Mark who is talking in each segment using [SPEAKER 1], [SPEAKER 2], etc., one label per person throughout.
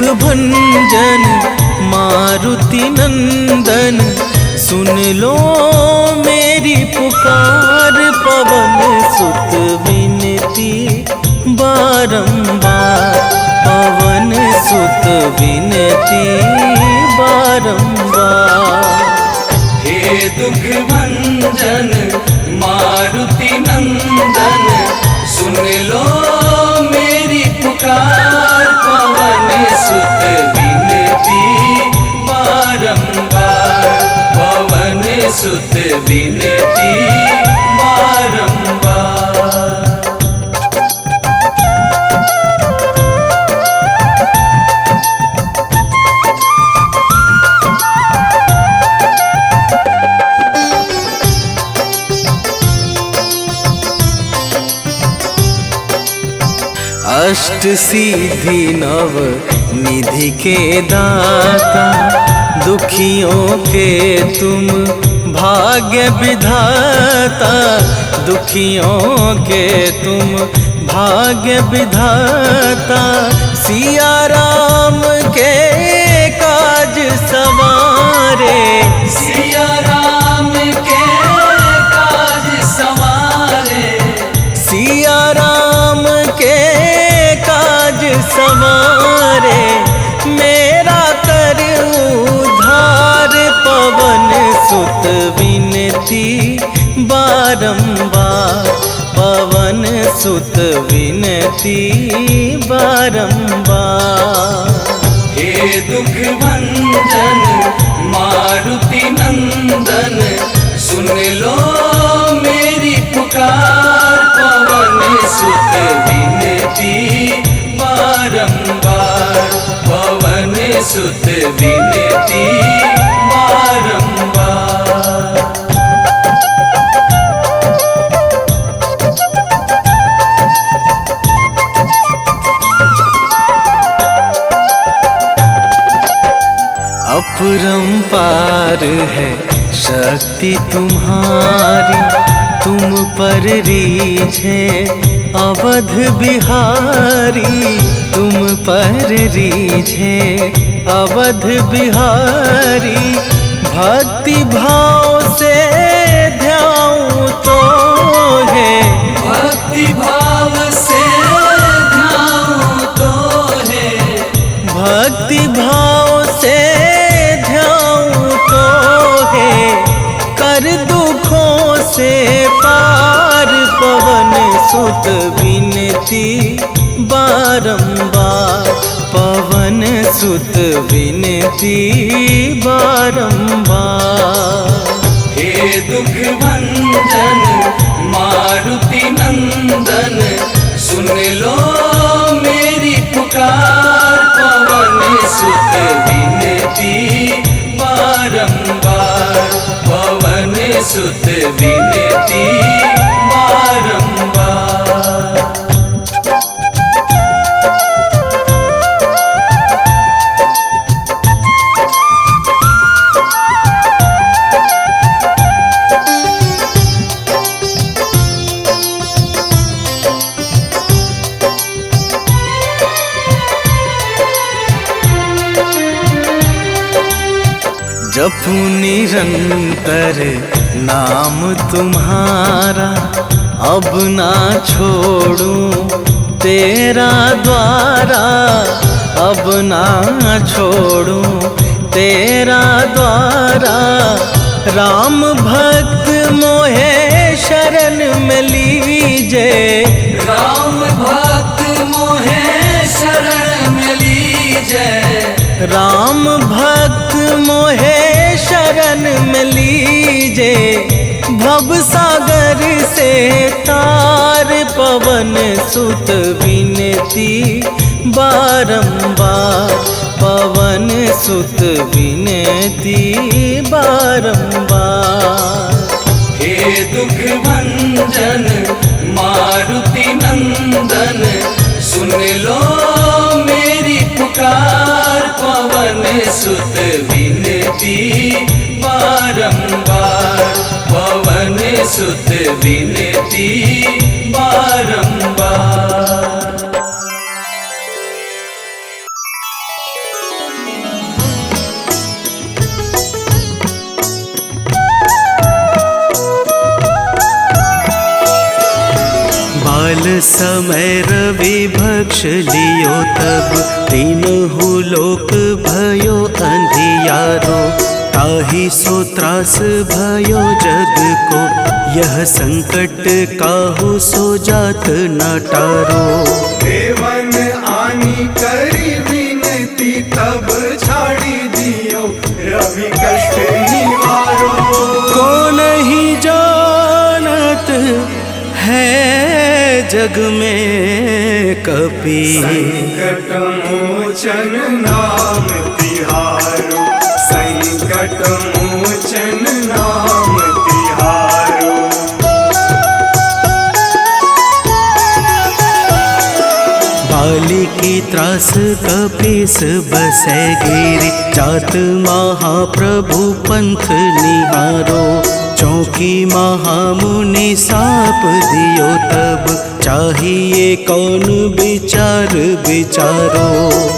[SPEAKER 1] भंजन मारुति नंदन, सुन लो मेरी पुकार। पवन सुत विनती बारंबार, पवन सुत विनती बारंबार।
[SPEAKER 2] हे दुख भंजन मारुति नंदन, सुन लो मेरी पुकार। पवन सुत विनती बारंबार, पवन सुत विनती बारंबार।
[SPEAKER 1] अष्ट सिद्धि नव निधि के दाता, दुखियों के तुम भाग्य विधाता। दुखियों के तुम भाग्य विधाता, सिया राम के काज सवारे।
[SPEAKER 2] सिया राम के काज सवारे,
[SPEAKER 1] सिया राम के काज सवारे। मेरा कर उद्धार, पवन सुत विनती बारंबार, पवन सुत विनती बारंबार।
[SPEAKER 2] हे दुख भंजन मारुति नंदन, सुन लो मेरी पुकार। पवन सुत विनती बारंबार, पवन सुत विनती बारंबार।
[SPEAKER 1] अपरंपार है शक्ति तुम्हारी, तुम पर रीझे अवध बिहारी। तुम पर रीझे अवध बिहारी, भक्ति भाव से ध्याऊं तो है।
[SPEAKER 2] भक्ति भाव से ध्याऊं तो है,
[SPEAKER 1] भक्ति भाव से ध्याऊं तो है। कर दुखों से पार, पवन सुत विनती बारंबार, पवन सुत विनती बारंबार।
[SPEAKER 2] हे दुख भंजन मारुति नंदन, सुन लो मेरी पुकार। पवन सुत विनती बारंबार, पवन सुत विनती बारंबार।
[SPEAKER 1] जपू निरंतर नाम तुम्हारा, अब ना छोड़ूं तेरा द्वारा। अब ना छोड़ूं तेरा द्वारा। राम भक्त मोहे शरण में लीजे,
[SPEAKER 2] राम भक्त मोहे शरण में लीजे।
[SPEAKER 1] राम भक्त मोहे शरण में लीजे। भव सागर से तार, पवन सुत विनती बारंबार, पवन सुत विनती बारंबार।
[SPEAKER 2] हे दुख भंजन मारुति नंदन, सुन लो मेरी पुकार। पवन सुत विनती बारंबार, पवन सुत विनती बारंबार।
[SPEAKER 1] समय रवि भक्ष लियो तब तीनहु लोक भयो अंधियारो। ताहि सो त्रास भयो जग को यह संकट काहू सो जात न टारो।
[SPEAKER 3] देवन आनी करी विनती तब छाड़ी दियो रवि कष्ट निवारो।
[SPEAKER 1] को नहीं जानत है जग में कपि
[SPEAKER 3] संकट मोचन नाम तिहारो। संकट मोचन नाम तिहारो।
[SPEAKER 1] बाली की त्रास कपीस बसै गिरी। जात महाप्रभु पंथ निहारो। चौकी महामुनि साप दियो तब चाहिए कौन विचार विचारो।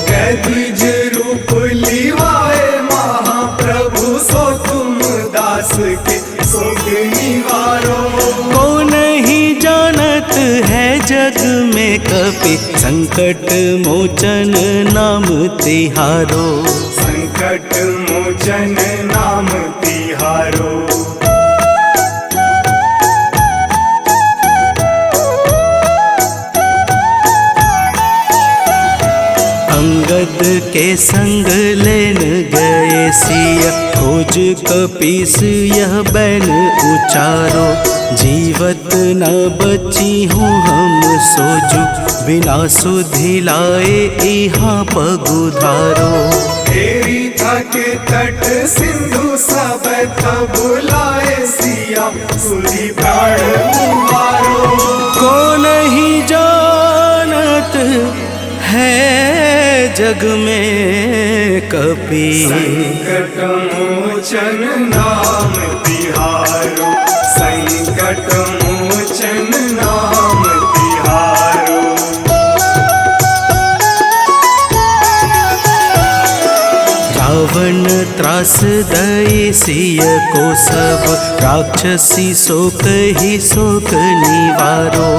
[SPEAKER 3] कैदिज रूप लिवाए महाप्रभु सो तुम दास के शोक निवारो।
[SPEAKER 1] को नहीं जानत है जग में कपि संकट मोचन नाम तिहारो।
[SPEAKER 3] संकट मोचन नाम तिहारो।
[SPEAKER 1] अंगद के संग लेन गए सिया। खोज कपीस यह बैन उचारो। जीवत न बची हूँ हम सोजू बिना सुधि लाए यहाँ पगुधारो।
[SPEAKER 3] तेरी थके तट सिंधु सब तब लाए सिया सुधि प्राण उबारो।
[SPEAKER 1] को नहीं जानत है जग में कपि
[SPEAKER 3] संकट मोचन नाम तिहारो। संकट मोचन नाम तिहारो।
[SPEAKER 1] रावण त्रास दई सिय को सब राक्षसी शोक ही शोक निवारो।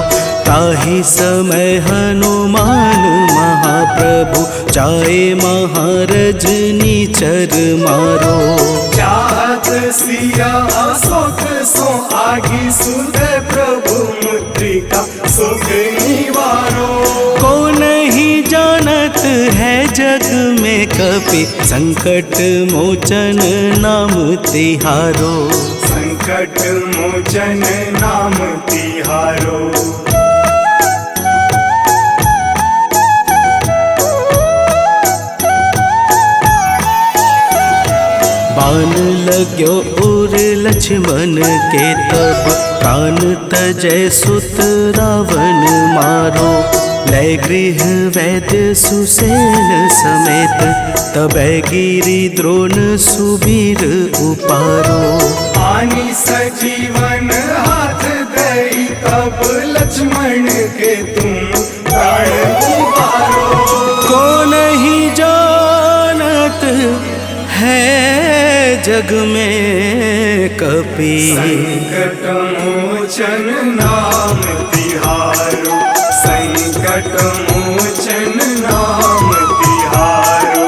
[SPEAKER 1] ताहि समय हनुमान महाप्रभु जाए महारजनी चर मारो।
[SPEAKER 3] चाहत सिया अशोक सो आगी सुधे प्रभु मुद्रिका शोक निवारो।
[SPEAKER 1] को नहीं जानत है जग में कपि संकट मोचन नाम तिहारो।
[SPEAKER 3] संकट मोचन नाम तिहारो।
[SPEAKER 1] बाण लाग्यो उर लक्ष्मण के तब प्राण तजय सुत रावण मारो। लय गृह वैद्य सुसेन समेत तबै गिरि द्रोण सुबीर उपारो।
[SPEAKER 3] आनी सजीवन हाथ दई तब लक्ष्मण के तुम प्राण उबारो।
[SPEAKER 1] को नहीं जानत है जग में कपि
[SPEAKER 3] संकट मोचन नाम तिहारो। संकट मोचन नाम तिहारो।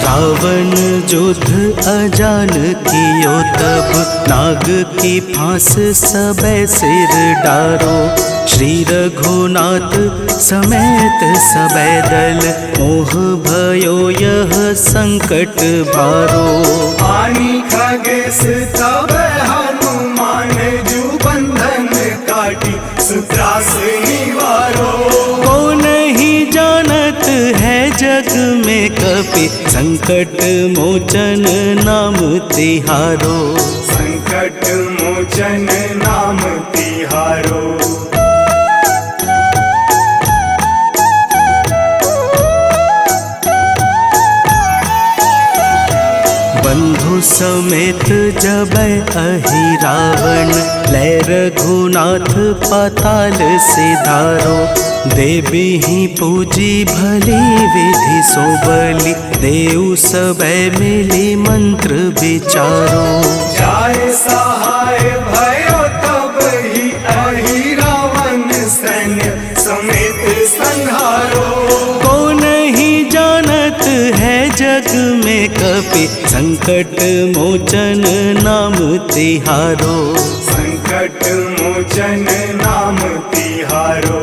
[SPEAKER 1] रावण युद्ध अजान कियो तब नाग की फांस सबे सिर डारो। श्री रघुनाथ समेत सबे दल मोह भयो यह संकट भारो।
[SPEAKER 3] आनी खगेश तब हनुमान जू बंधन काटी सुत्रास निवारो।
[SPEAKER 1] को नहीं जानत है जग में कपि संकट मोचन नाम तिहारो।
[SPEAKER 3] संकट मोचन नाम तिहारो।
[SPEAKER 1] बंधु समेत जबै अहि रावण। लय रघुनाथ पाताल सिधारो। देवी ही पूजी भली विधि सो बलि देव सबे मिली मंत्र विचारो।
[SPEAKER 3] जाय सहाय भयो तब ही अहि रावण सैन्य समेत संहारो।
[SPEAKER 1] कौन ही जानत है जग में कपि संकट मोचन नाम तिहारो।
[SPEAKER 3] संकट मोचन नाम तिहारो।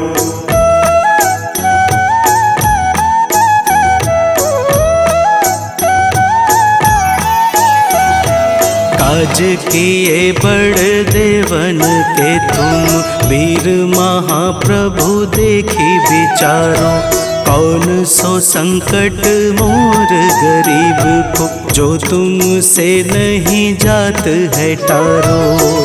[SPEAKER 1] काज किए बड़ देवन के तुम वीर महाप्रभु देखी विचारो। कौन सो संकट मोर गरीब को जो तुमसे नहीं जात है टारो।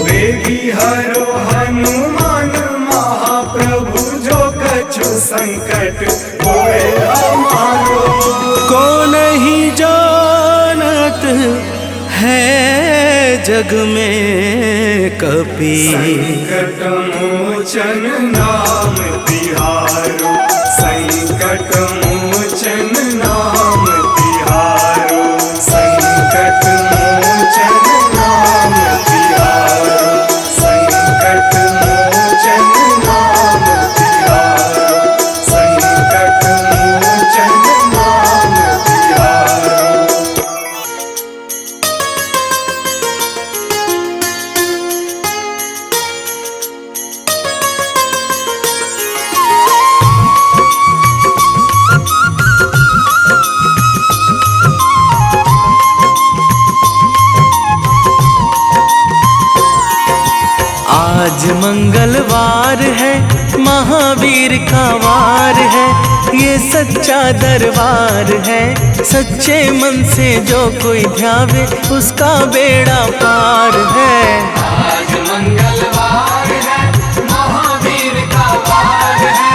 [SPEAKER 3] वेगी हरो हनुमान महाप्रभु जो कछु संकट होए हमारो।
[SPEAKER 1] को नहीं जानत है जग में कपि
[SPEAKER 3] संकट मोचन नाम तिहारो। संकट मोचन नाम तिहारो। संकट मोचन नाम तिहारो। संकट मोचन नाम तिहारो। संकट मोचन नाम तिहारो।
[SPEAKER 1] आज मंगलवार है महावीर का वार है। ये सच्चा दरबार है सच्चे मन से जो कोई ध्यावे उसका बेड़ा पार है।
[SPEAKER 2] आज मंगलवार है महावीर का वार है।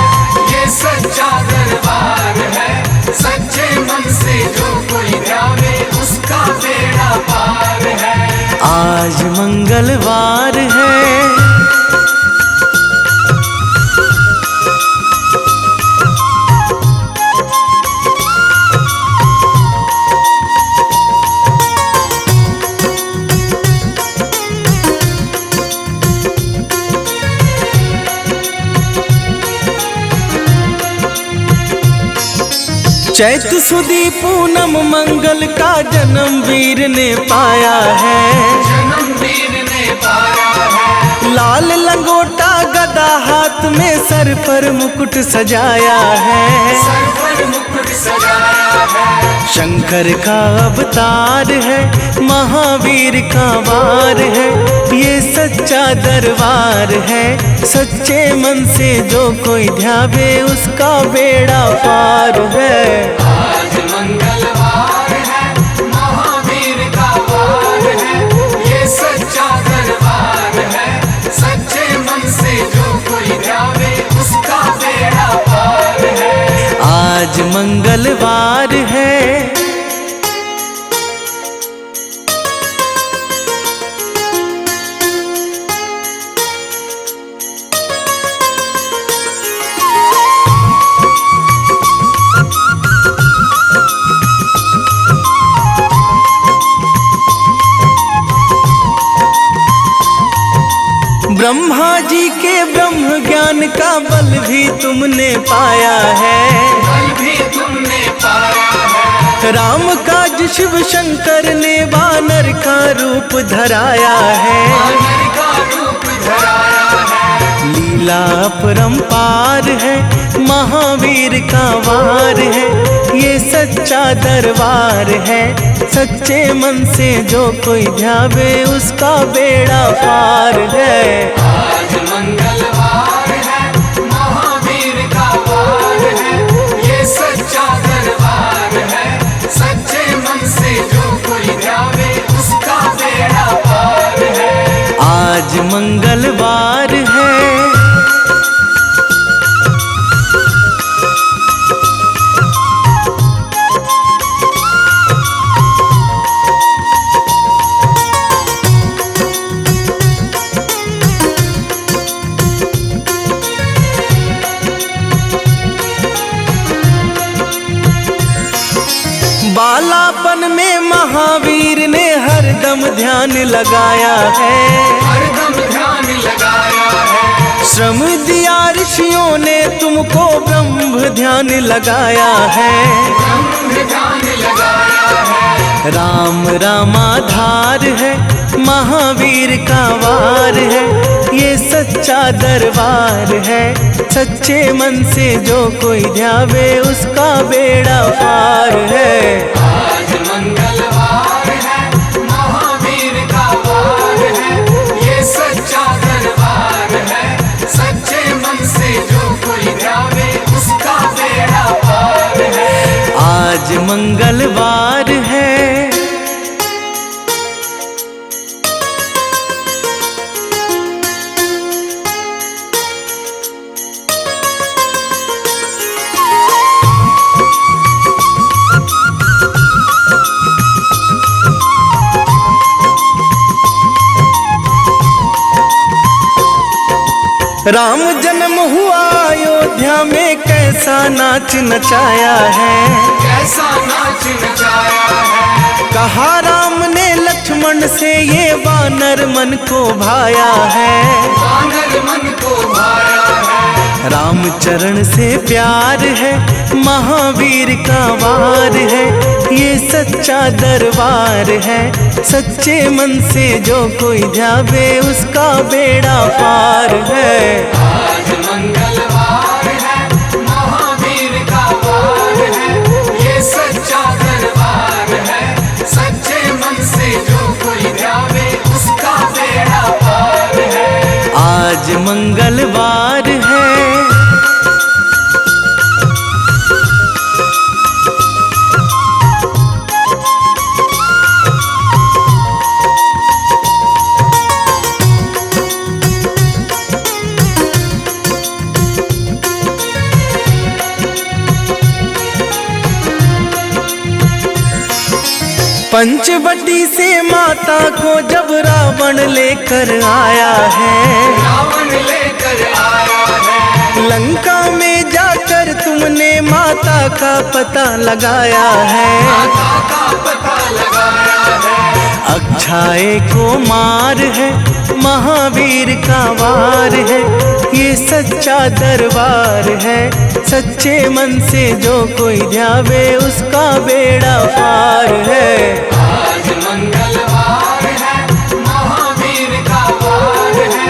[SPEAKER 2] ये सच्चा दरबार है सच्चे मन से जो कोई ध्यावे उसका बेड़ा पार है।
[SPEAKER 1] आज मंगलवार है चैत सुदी पूनम मंगल का जन्म वीर ने पाया है।
[SPEAKER 2] जन्म वीर ने पाया है।
[SPEAKER 1] लाल लंगोटा गदा हाथ में सर पर मुकुट सजाया है।
[SPEAKER 2] सर पर मुकुट सजाया है।
[SPEAKER 1] शंकर का अवतार है महावीर का वार है। ये सच्चा दरबार है सच्चे मन से जो कोई ध्यावे उसका बेड़ा पार है।
[SPEAKER 2] आज मंगलवार है महावीर का वार है। ये सच्चा दरबार है सच्चे मन से जो कोई ध्यावे उसका बेड़ा पार है।
[SPEAKER 1] आज मंगलवार है ब्रह्मा जी के ब्रह्म ज्ञान का बल भी तुमने पाया है।
[SPEAKER 2] बल भी तुमने पाया है।
[SPEAKER 1] राम काज शिव शंकर ने वानर का रूप धराया है।
[SPEAKER 2] वानर का रूप धराया है।
[SPEAKER 1] लीला अपरंपार है महावीर का वार है। ये सच्चा दरबार है सच्चे मन से जो कोई ध्यावे उसका बेड़ा पार है।
[SPEAKER 2] आज मंगलवार है महावीर का वार है। ये सच्चा दरबार है सच्चे मन से जो कोई ध्यावे उसका बेड़ा पार है।
[SPEAKER 1] आज मंगलवार है ध्यान लगाया है,
[SPEAKER 2] हरदम ध्यान लगाया है।
[SPEAKER 1] श्रम दिया ऋषियों ने तुमको, ब्रह्म ध्यान लगाया है।
[SPEAKER 2] ब्रह्म ध्यान लगाया है।
[SPEAKER 1] राम रामाधार है, महावीर का वार है, ये सच्चा दरबार है। सच्चे मन से जो कोई ध्यावे उसका बेड़ा पार है।
[SPEAKER 2] आज मंगलवार है, महावीर का वार है, ये सच्चा दरबार है। सच्चे मन से जो कोई ध्यावे उसका बेड़ा पार है।
[SPEAKER 1] आज मंगलवार है। राम जन्म हुआ अयोध्या में, कैसा नाच नचाया है।
[SPEAKER 2] कैसा नाच नचाया है।
[SPEAKER 1] कहा राम ने लक्ष्मण से, ये वानर मन को भाया है।
[SPEAKER 2] वानर मन को भाया है।
[SPEAKER 1] रामचरण से प्यार है, महावीर का वार है, ये सच्चा दरबार है। सच्चे मन से जो कोई ध्यावे उसका बेड़ा पार है।
[SPEAKER 2] आज मंगलवार है, महावीर का वार है, ये सच्चा दरबार है। सच्चे मन से जो कोई ध्यावे उसका बेड़ा पार है।
[SPEAKER 1] आज मंगलवार है। पंचवटी से माता को जब रावण लेकर आया है,
[SPEAKER 2] रावण लेकर आया है।
[SPEAKER 1] लंका में जाकर तुमने माता का पता लगाया है।
[SPEAKER 2] माता का पता लगाया है।
[SPEAKER 1] अक्षय को मार है, महावीर का वार है, ये सच्चा दरबार है। सच्चे मन से जो कोई ध्यावे उसका बेड़ा पार है।
[SPEAKER 2] आज मंगलवार है, महावीर का वार है,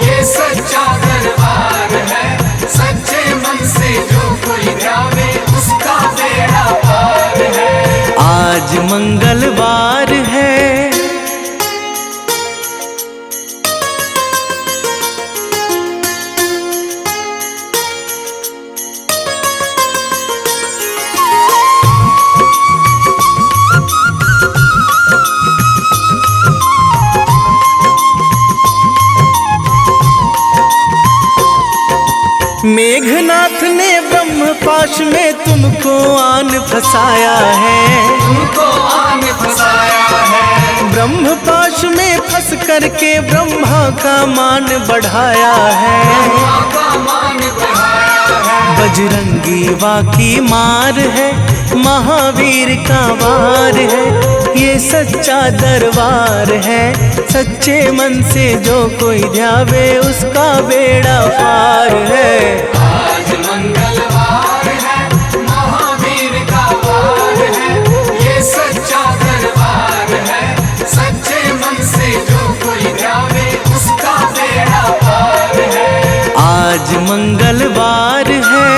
[SPEAKER 2] ये सच्चा दरबार है। सच्चे मन से जो कोई ध्यावे उसका बेड़ा पार है।
[SPEAKER 1] आज मंगलवार है। मेघनाथ ने ब्रह्मपाश में तुमको आन फंसाया है।
[SPEAKER 2] तुमको आन फंसाया है।
[SPEAKER 1] ब्रह्मपाश में फंस करके ब्रह्मा का मान बढ़ाया है।
[SPEAKER 2] ब्रह्मा का मान बढ़ाया है।
[SPEAKER 1] बजरंगी वाकी मार है, महावीर का वार है, ये सच्चा दरबार है। सच्चे मन से जो कोई ध्यावे उसका बेड़ा पार है।
[SPEAKER 2] आज मंगलवार है, महावीर का वार है, ये सच्चा दरबार है। सच्चे मन से जो कोई ध्यावे उसका बेड़ा पार है।
[SPEAKER 1] आज मंगलवार है।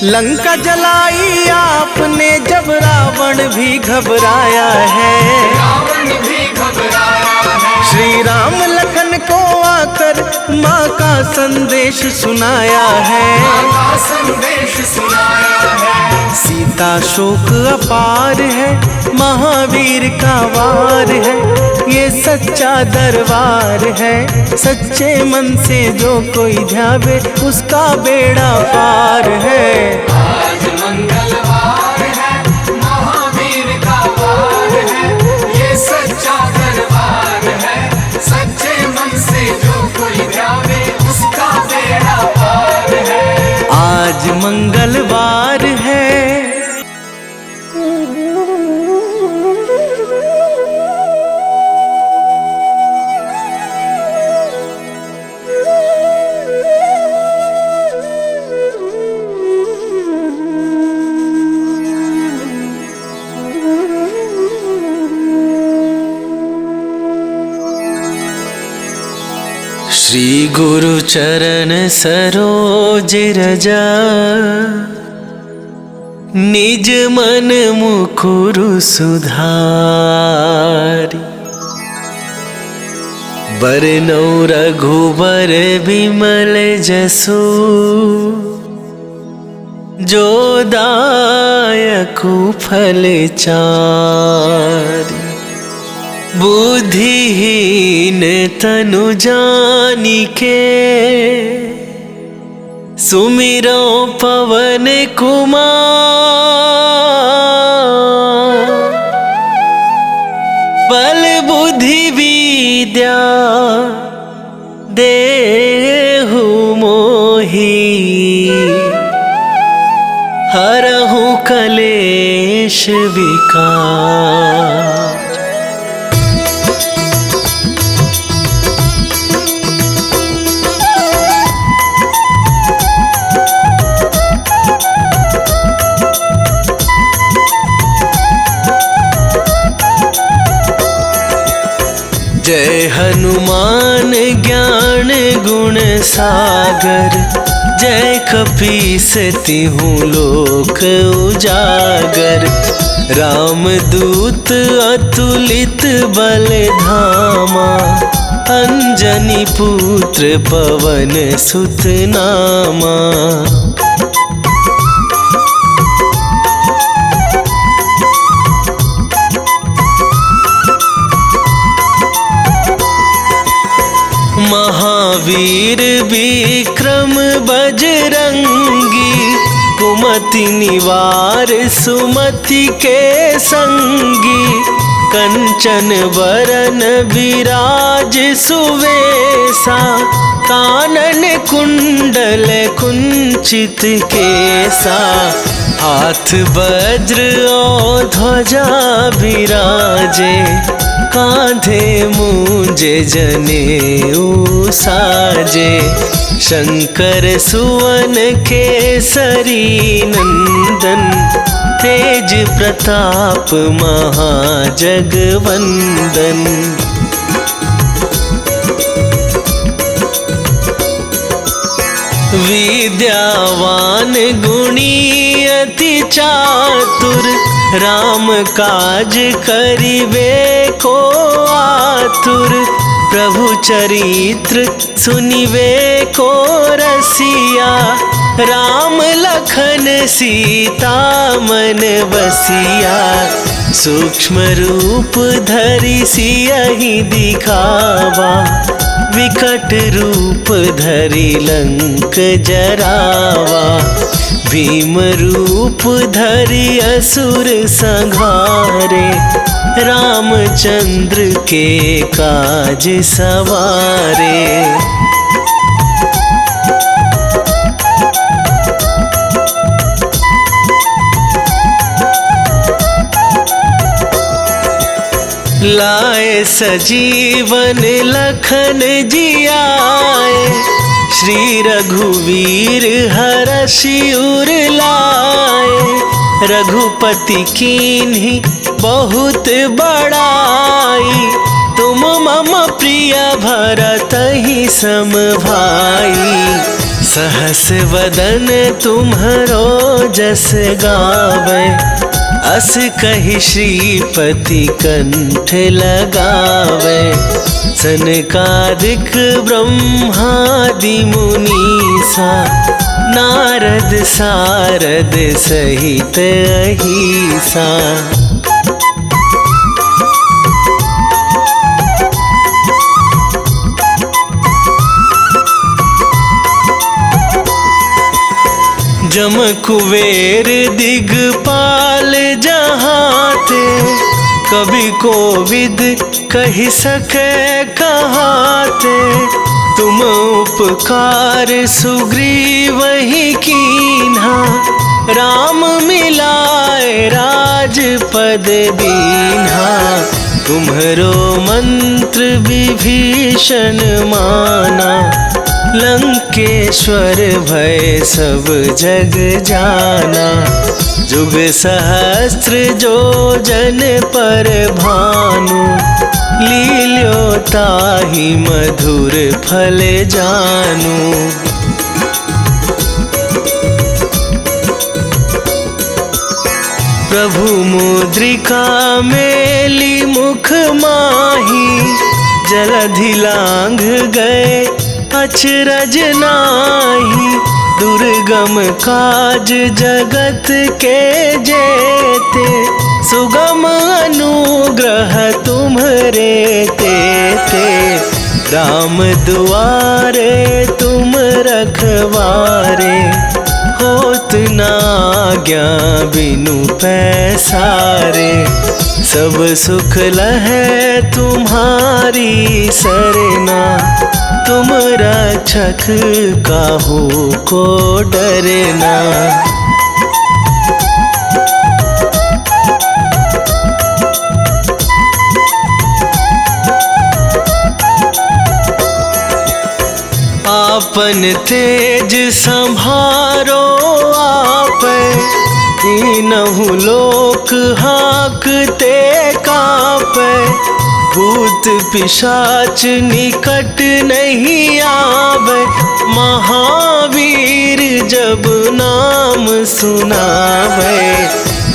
[SPEAKER 1] लंका जलाई आपने जब रावण भी घबराया है।
[SPEAKER 2] रावण भी घबराया है।
[SPEAKER 1] श्री राम लखन को आकर माँ का संदेश सुनाया है।
[SPEAKER 2] माँ का संदेश सुनाया है।
[SPEAKER 1] सीता शोक अपार है, महावीर का वार है, ये सच्चा दरबार है। सच्चे मन से जो कोई ध्यावे उसका बेड़ा पार है।
[SPEAKER 2] आज
[SPEAKER 1] मंगलवार है। श्री गुरु चरण सरोज रजा, निज मन मुकुरु सुधारि। बरनौ रघुबर बिमल जसु, जो दायकु फल चारि। बुद्धिहीन तनु जानिके, सुमिरो पवन कुमार। बल बुद्धि विद्या देहु मोहि, हरहु कलेश विकार। जय हनुमान ज्ञान गुण सागर, जय कपीस तिहुँ लोक उजागर। रामदूत अतुलित बल धामा, अंजनी पुत्र पवन सुत नामा। महावीर विक्रम बजरंगी, कुमति निवार सुमति के संगी। कंचन वरन विराज सुवेशा, कानन कुंडल कुंचित केसा। हाथ वज्र और ध्वजा विराजे, कांधे मूंजे जनेऊ साजे। शंकर सुवन केसरी नंदन, तेज प्रताप महाजगवंदन। विद्यावान गुणी अति चातुर, राम काज करिबे को आतुर। प्रभु चरित्र सुनिबे को रसिया, राम लखन सीता मन बसिया। सूक्ष्म रूप धरि सियहि दिखावा, विकट रूप धरि लंक जरावा। भीम रूप धरि असुर संहारे, रामचंद्र के काज सवारे। लाए सजीवन लखन जियाए, श्री रघुवीर हरषि उर लाए। रघुपति कीन्ही बहुत बड़ाई, तुम मम प्रिय भरतहि सम भाई। सहस वदन तुम्हरो जस गावे, अस कहि श्रीपति कंठ लगावे। सनकादिक ब्रह्मादि मुनीसा, नारद सारद सहित अहिसा। जम कुबेर दिगपाल जहाते, कवि कोविद कहि सके कहाते। तुम उपकार सुग्रीव ही कीन्हा, राम मिलाए राजपद दीन्हा। तुम्हरो मंत्र विभीषण माना, लंकेश्वर भय सब जग जाना। जुग सहस्त्र जो जन पर भानु, लील्यो ताहि मधुर फल जानू। प्रभु मुद्रिका मेली मुख माही, जलधि लांघ गए अचरज नाही। दुर्गम काज जगत के जेते, सुगम अनुग्रह तुम्हरे तेते। राम दुआरे तुम रखवारे, होत न आज्ञा बिनु पैसारे। सब सुख लहै तुम्हारी सरना, तुम रक्षक काहू को डरना। आपन तेज संभारो आप, तीनहु लोक हाँकते कापै। भूत पिशाच निकट नहीं आवे, महावीर जब नाम सुनावे।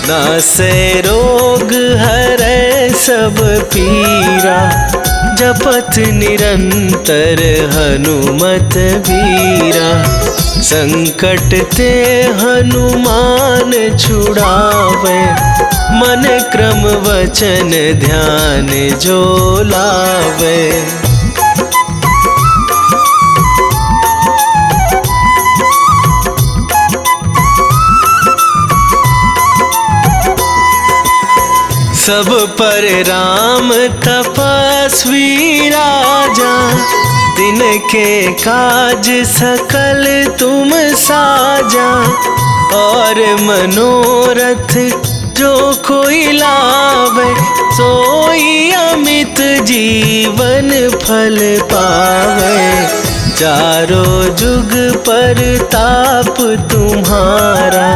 [SPEAKER 1] नासै रोग हरै सब पीरा, जपत निरंतर हनुमत वीरा। संकट ते हनुमान छुड़ावे, मन क्रम वचन ध्यान जो लावे। सब पर राम तपस्वी राजा, दिन के काज सकल तुम साजा। और मनोरथ जो कोई लावे, सोई अमित जीवन फल पावे। चारों जुग पर ताप तुम्हारा,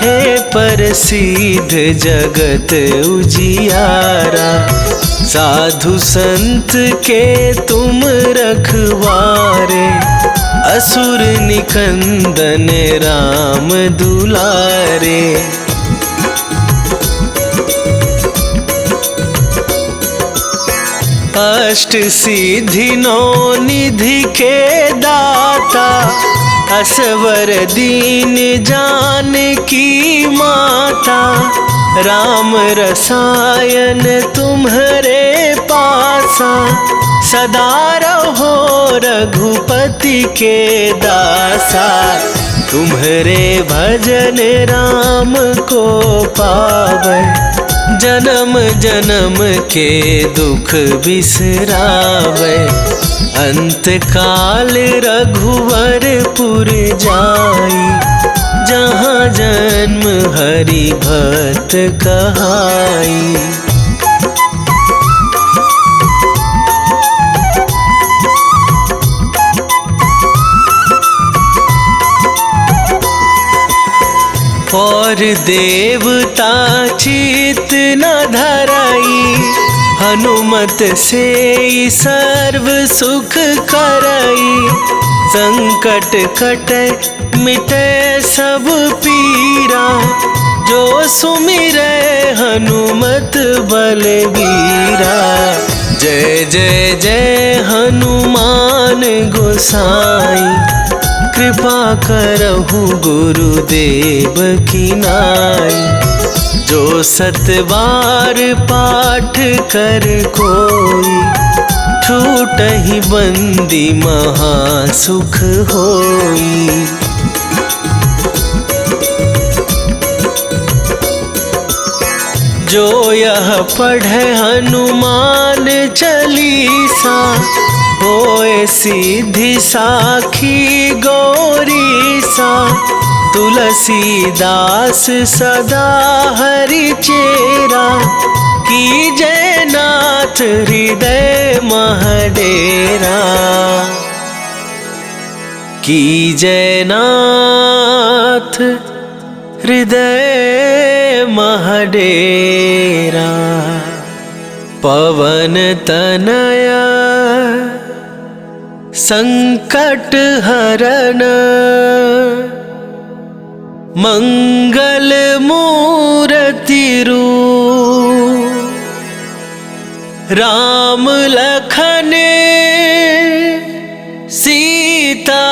[SPEAKER 1] हे प्रसिद्ध जगत उजियारा। साधु संत के तुम रखवारे, असुर निकंदन राम दुलारे। अष्ट सिद्धि नौ निधि के दाता, असवर दीन जानकी माता। राम रसायन तुम्हरे पासा, सदा रहो रघुपति के दासा। तुम्हरे भजन राम को पावै, जन्म जन्म के दुख बिसरावै। अंत काल रघुवरपुर जाई, जहाँ जन्म हरि भक्त कहाई। और देवता चित न धराई, हनुमत से सर्व सुख करई। संकट कटे मिटे सब पीरा, जो सुमिरै हनुमत बलबीरा। जय जय जय हनुमान गोसाई, कृपा करहु गुरुदेव की नाई। जो सतबार पाठ कर कोई, छूटहि बंदी महासुख होई। जो यह पढ़े हनुमान चालीसा, होए सीधी साखी गौरी सा, तुलसीदास सदा हरि चेरा, की जयनाथ हृदय महडेरा, की जयनाथ हृदय महडेरा। पवन तनया संकट हरन, मंगल मूर्ति रूप, राम लखन सीता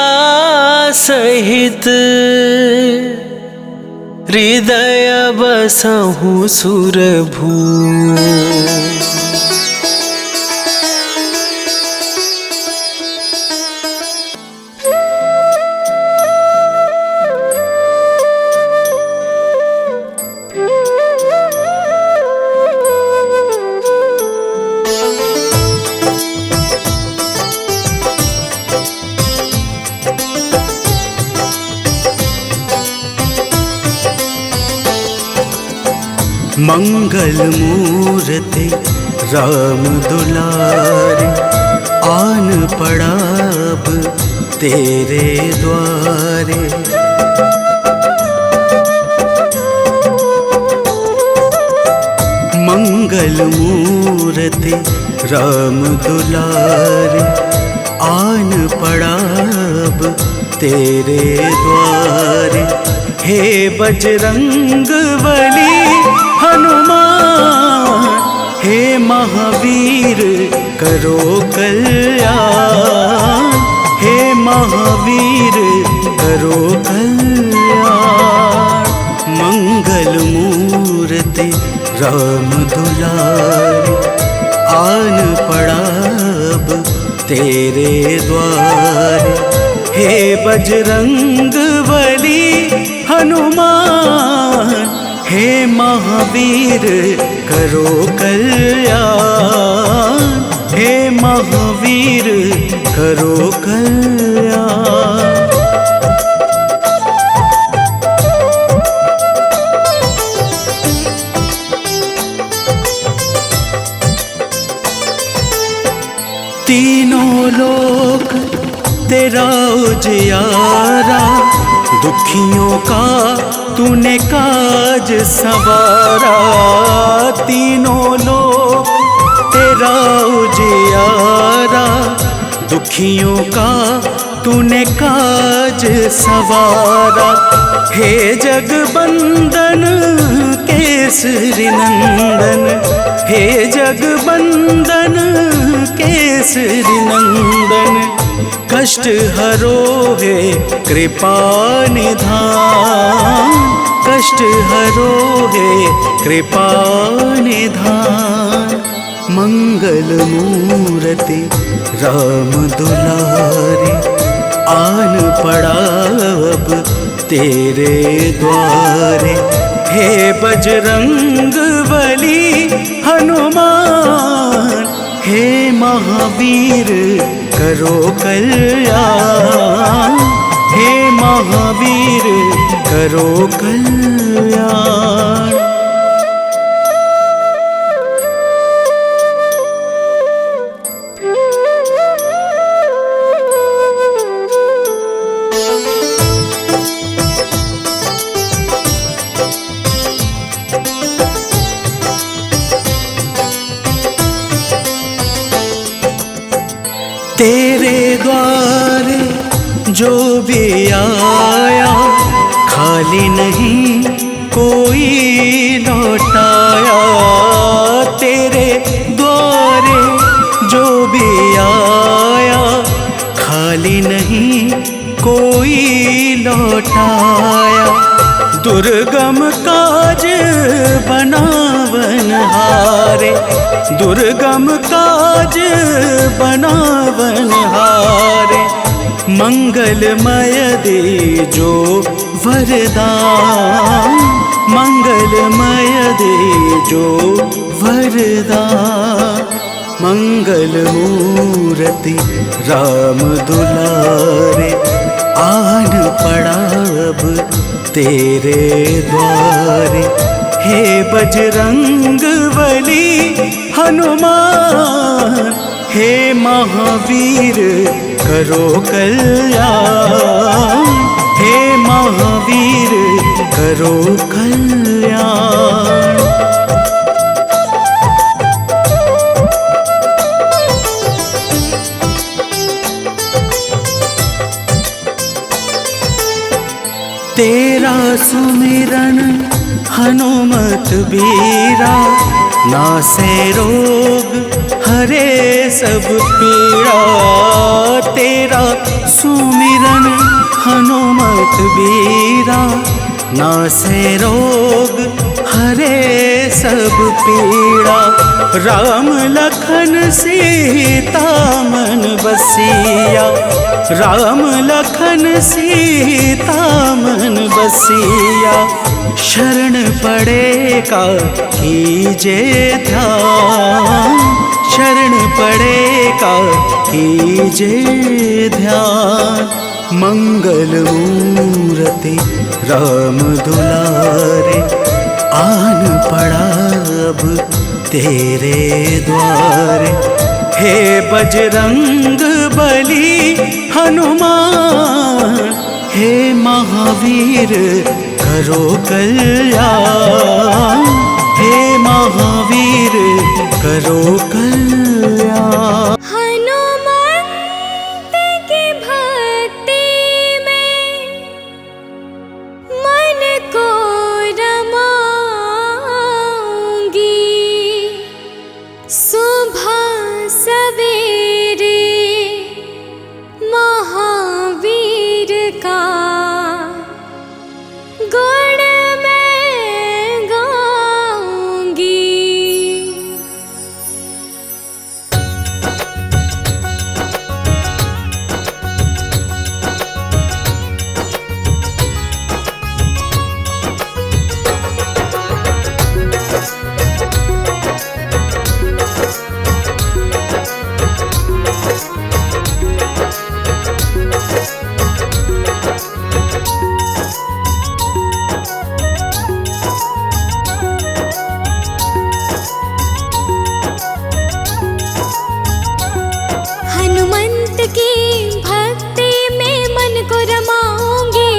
[SPEAKER 1] सहित, हृदय बसहु सुरभू।
[SPEAKER 4] मंगल मूर्ति राम दुलारे, आन पड़ा अब तेरे द्वारे। मंगल मूर्ति राम दुलारे, आन पड़ा अब तेरे द्वारे। हे बजरंग बली हनुमान, हे महावीर करो कल्याण, हे महावीर करो कल्याण। मंगल मूर्ति राम दुलारे, आन पड़ा अब तेरे द्वारे। हे बजरंग बली हनुमान, हे महावीर करो कल्याण, हे महावीर करो कल्याण। तीनों लोक तेरा उजियारा, दुखियों का तूने काज संवारा। तीनों लोक तेरा उजियारा, दुखियों का तूने काज संवारा। हे जगबंदन केसरी नंदन, हे जगबंदन केसरी नंदन। कष्ट हरो है कृपा निधान, कष्ट हरो है कृपा निधान। मंगल मूर्ति राम दुलारे, आन पड़ा अब तेरे द्वारे। हे बजरंग बली हनुमान, हे महावीर करो कल्याण, हे महावीर करो कल्याण। तेरे द्वारे जो भी आया, खाली नहीं कोई लौटाया। तेरे द्वारे जो भी आया, खाली नहीं कोई लौटाया। दुर्गम काज बनावनहारे, दुर्गम काज बनावनहारे। मंगलमय दे जो वरदान, मंगलमय दे जो वरदान। मंगल मूर्ति राम दुलारे, आन पड़ा अब तेरे द्वारे। हे बजरंग बली हनुमान, हे महावीर करो कल्याण, हे महावीर करो कल्याण। तेरा सुमिरन हनुमत बीरा, नासे रोग हरे सब पीड़ा। तेरा सुमिरन हनुमत बीरा, नासे रोग हरे सब पीड़ा। राम लखन सीता मन बसिया, राम लखन सीता मन बसिया। शरण पड़ेगा कीजे ध्यान, शरण पड़ेगा कीजे ध्यान। मंगल मूर्ति राम दुलारे, आन पड़ा अब तेरे द्वारे। हे बजरंग बली हनुमान, हे महावीर करो कल्याण, हे महावीर करो कल्याण।
[SPEAKER 5] हनुमंत की भक्ति में मन को रमाऊंगी, सुबह सवेरे महावीर का गुण मैं गाऊंगी। हनुमंत की भक्ति में मन को रमाऊंगी,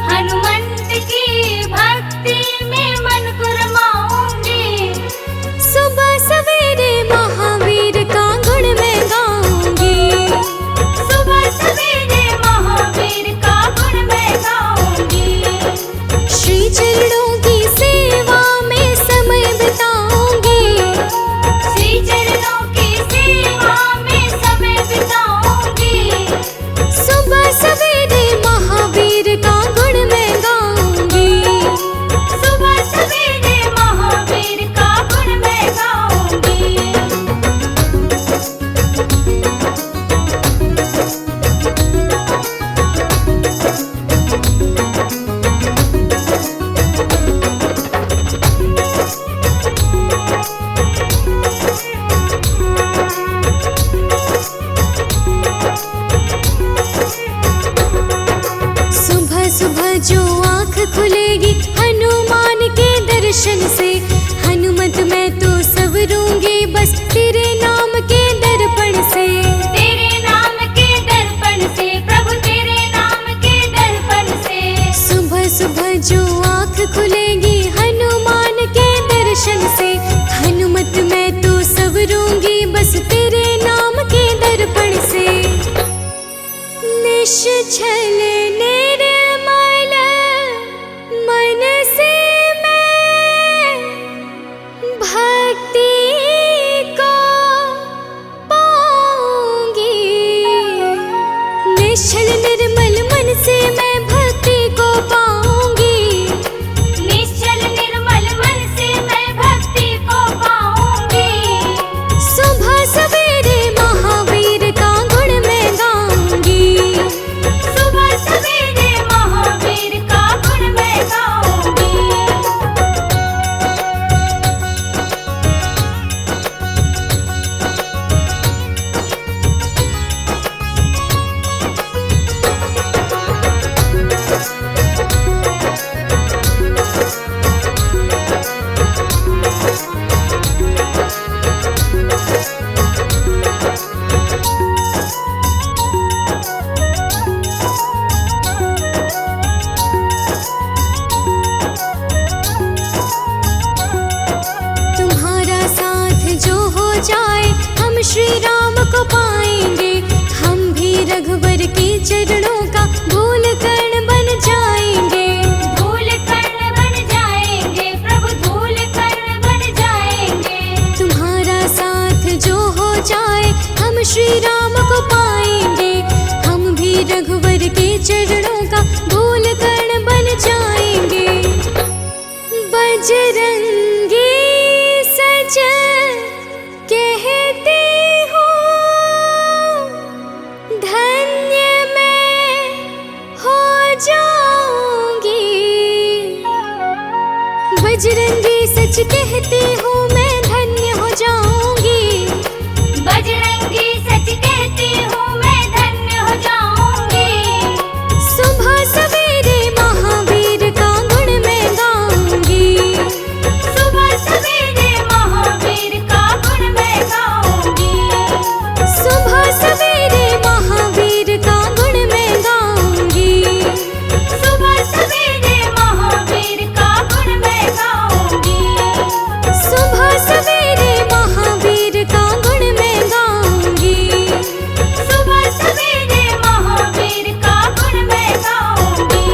[SPEAKER 5] हनुमंत की भक्ति में मन को रमाऊंगी। सुबह सवेरे महावीर का गुण मैं गाऊंगी, सुबह सवेरे महावीर का गुण मैं गाऊंगी। श्री चरणों की सेवा में समय बिताऊंगी, श्री चरणों की सेवा में समय बिताऊंगी। सुबह सवेरे महावीर का गुण मैं गाऊंगी, सुबह सवेरे महावीर का गुण मैं गाऊंगी। सुबह सुबह जो आँख खुलेगी हनुमान के दर्शन से, हनुमत मैं तो संवरूंगी बस तेरे नाम के दर्पण से, तेरे नाम के दर्पण से, प्रभु तेरे नाम के दर्पण से। सुबह सुबह जो आँख खुलेगी हनुमान के दर्शन से, हनुमत मैं तो संवरूंगी बस तेरे नाम के दर्पण से। निश्चल निर्मल मन से मैं भक्ति को पाऊंगी, निश्चल निर्मल मन से मैं भक्ति को पाऊंगी, निश्चल निर्मल मन से मैं भक्ति को पाऊंगी। सुबह सवेरे महावीर का गुण मैं गाऊंगी, सुबह सवेरे महावीर का गुण मैं गाऊंगी। राम को पाएंगे। हम भी रघुवर के चरणों का धूल कण बन जाएंगे। धूल कण बन जाएंगे प्रभु, धूल कण बन जाएंगे। तुम्हारा साथ जो हो जाए हम श्री राम को पाएंगे। हम भी रघुवर के चरणों का धूल कण बन जाएंगे। बजरंगी सज कहते हो धन्य मैं हो जाऊंगी। बजरंगी सच कहती हूँ मैं धन्य हो जाऊंगी। बजरंगी सच कहती हूँ मैं धन्य हो जाऊंगी। सुबह सवेरे महावीर का गुण मैं गाऊंगी। सुबह सवेरे महावीर का गुण मैं गाऊंगी। सुबह सवेरे महावीर का गुण मैं गाऊंगी। सुबह सवेरे महावीर का गुण मैं गाऊंगी। सुबह सवेरे महावीर का गुण मैं गाऊंगी। सुबह सवेरे महावीर का गुण मैं गाऊंगी।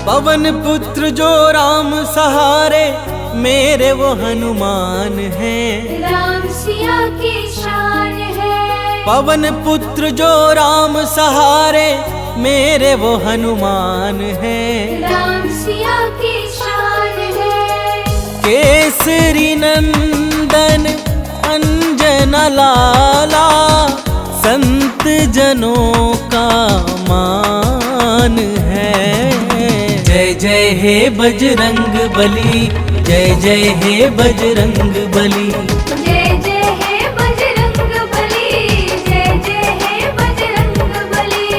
[SPEAKER 1] पवन पुत्र जो राम सहारे, मेरे वो हनुमान हैं।
[SPEAKER 5] राम सिया की शान है।
[SPEAKER 1] पवन पुत्र जो राम सहारे, मेरे वो हनुमान हैं।
[SPEAKER 5] राम सिया की शान है।
[SPEAKER 1] केसरी नंदन अंजन लाला, संत जनों का मान है। जय जय हे बजरंग बली, जय जय हे बजरंग बली।
[SPEAKER 5] जय जय हे बजरंग बली, जय जय हे बजरंग बली।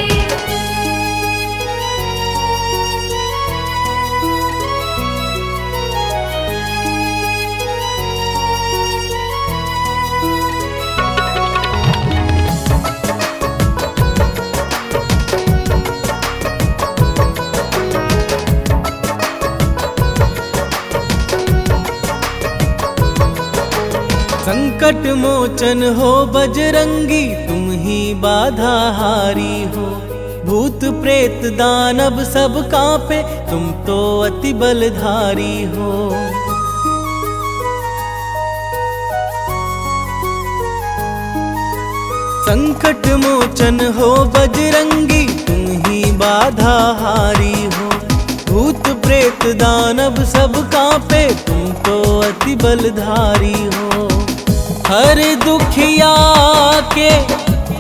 [SPEAKER 1] संकट मोचन हो बजरंगी, तुम ही बाधा हारी हो। भूत प्रेत दानव सब कांपे, तुम तो अति बलधारी हो। संकट मोचन हो बजरंगी, तुम ही बाधा हारी हो। भूत प्रेत दानव सब कांपे, तुम तो अति बलधारी हो। हर दुखिया के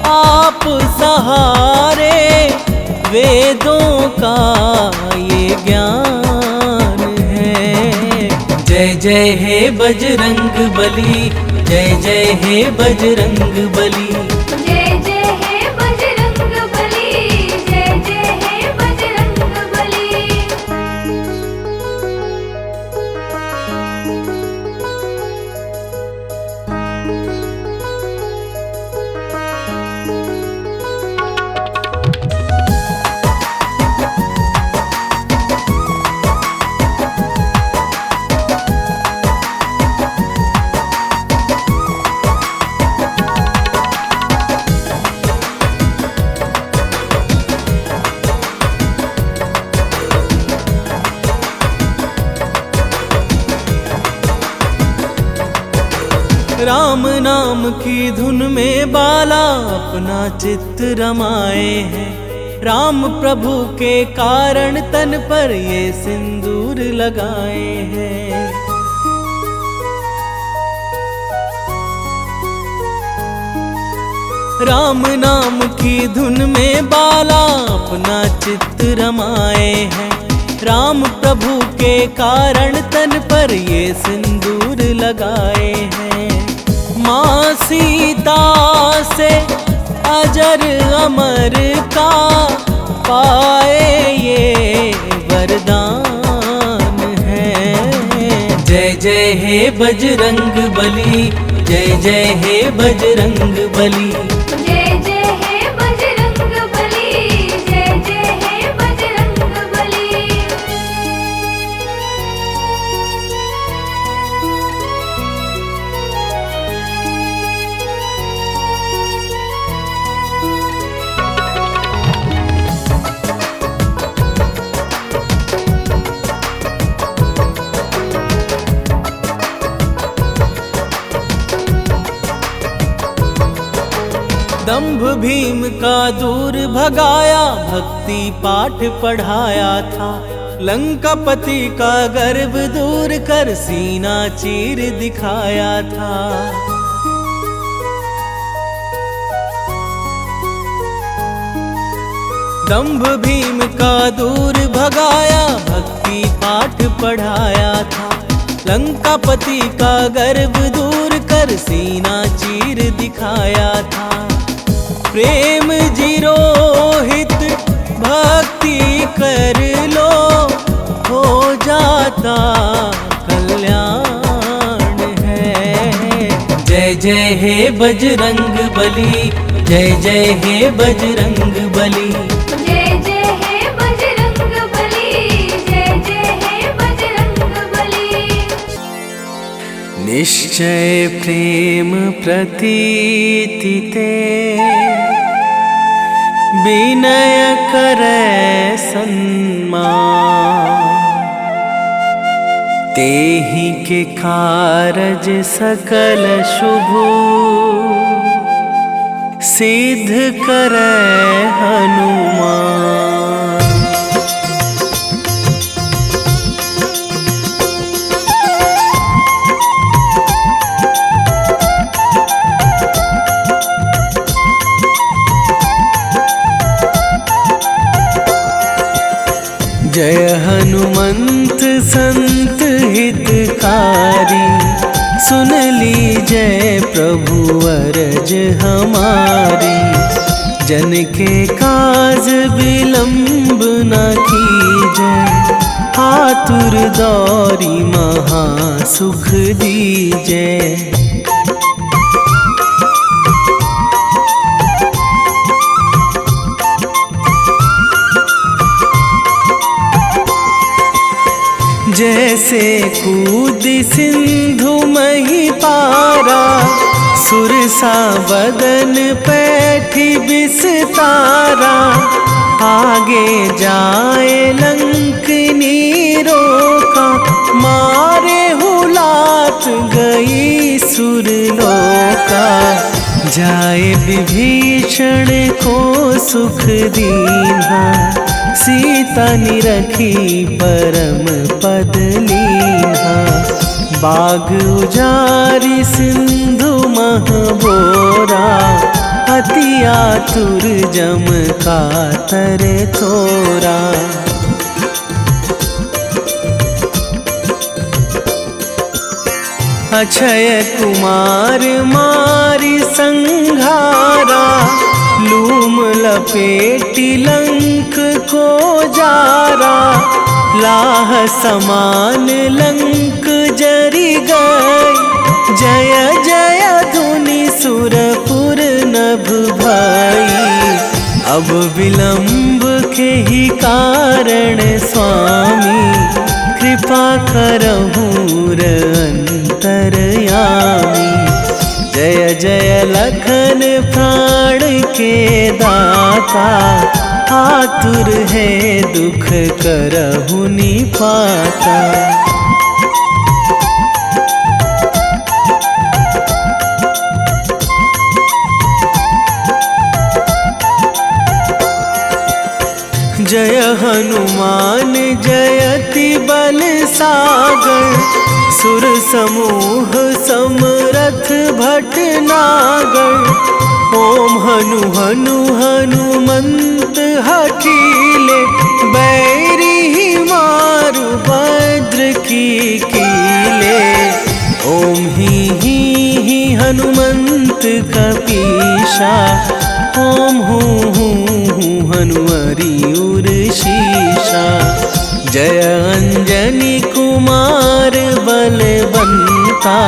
[SPEAKER 1] आप सहारे, वेदों का ये ज्ञान है। जय जय हे बजरंग बली, जय जय हे बजरंग बली।
[SPEAKER 5] जय जय हे बजरंग बली, जय जय हे बजरंग बली।
[SPEAKER 1] राम नाम की धुन में बाला अपना चित्त रमाए हैं। राम प्रभु के कारण तन पर ये सिंदूर लगाए हैं। राम नाम की धुन में बाला अपना चित्त रमाए हैं। राम प्रभु के कारण तन पर ये सिंदूर लगाए हैं। माँ सीता से अजर अमर का पाए ये वरदान है। जय जय हे बजरंग बली, जय जय हे बजरंग बली।
[SPEAKER 5] जय जय हे बजरंग बली, जय जय हे बजरंग बली।
[SPEAKER 1] दंभ भीम का दूर भगाया, भक्ति पाठ पढ़ाया था। लंकापति का गर्व दूर कर सीना चीर दिखाया था। दंभ भीम का दूर भगाया, भक्ति पाठ पढ़ाया था। लंकापति का गर्व दूर कर सीना चीर दिखाया था। प्रेम जिरोहित भक्ति कर लो, हो जाता कल्याण है। जय जय हे बजरंग बली, जय जय हे बजरंग बली।
[SPEAKER 5] जय जय हे बजरंग बली, जय जय हे बजरंग बली।
[SPEAKER 1] निश्चय प्रेम प्रतीति ते, विनय करे सन्मान। तेहि के कारज सकल शुभ, सिद्ध करे हनुमान। जय हनुमंत संत हितकारी, सुन लीजय प्रभु अरज हमारी। जन के काज विलंब न कीजय, आतुर दौरी महा सुख दीजय। जैसे कूद सिंधु मही पारा, सुरसा बदन पैठी बिस्तारा। आगे जाए लंकनी रोका, मारे हुलात गई सुरलोका। जाए विभीषण को सुख दीन्हा, सीता निरखी परम पद लीन्हा। बाग उजारी सिंधु महबोरा, अति आतुर जम कातर तोरा। अक्षय कुमार मारी संघारा, लूम लपेटी लंक को जारा। लाह समान लंक जरी गई, जय जय धुनि सुरपुर नभ भई। अब विलंब के ही कारण स्वामी, कृपा करहु अंतरयामी। जय जय लखन प्राण के दाता, आतुर है दुख करहु निपाता। जय हनुमान जयति बल सागर, सुर समूह समरथ भटनागर। ओम हनु हनु हनुमंत हठीले, बैरी मारु वज्र की कीले। ओम ही हनुमंत कपीशा, ओम हूँ हनुमरी उर शीशा। जय अंजनी कुमार बलवंता,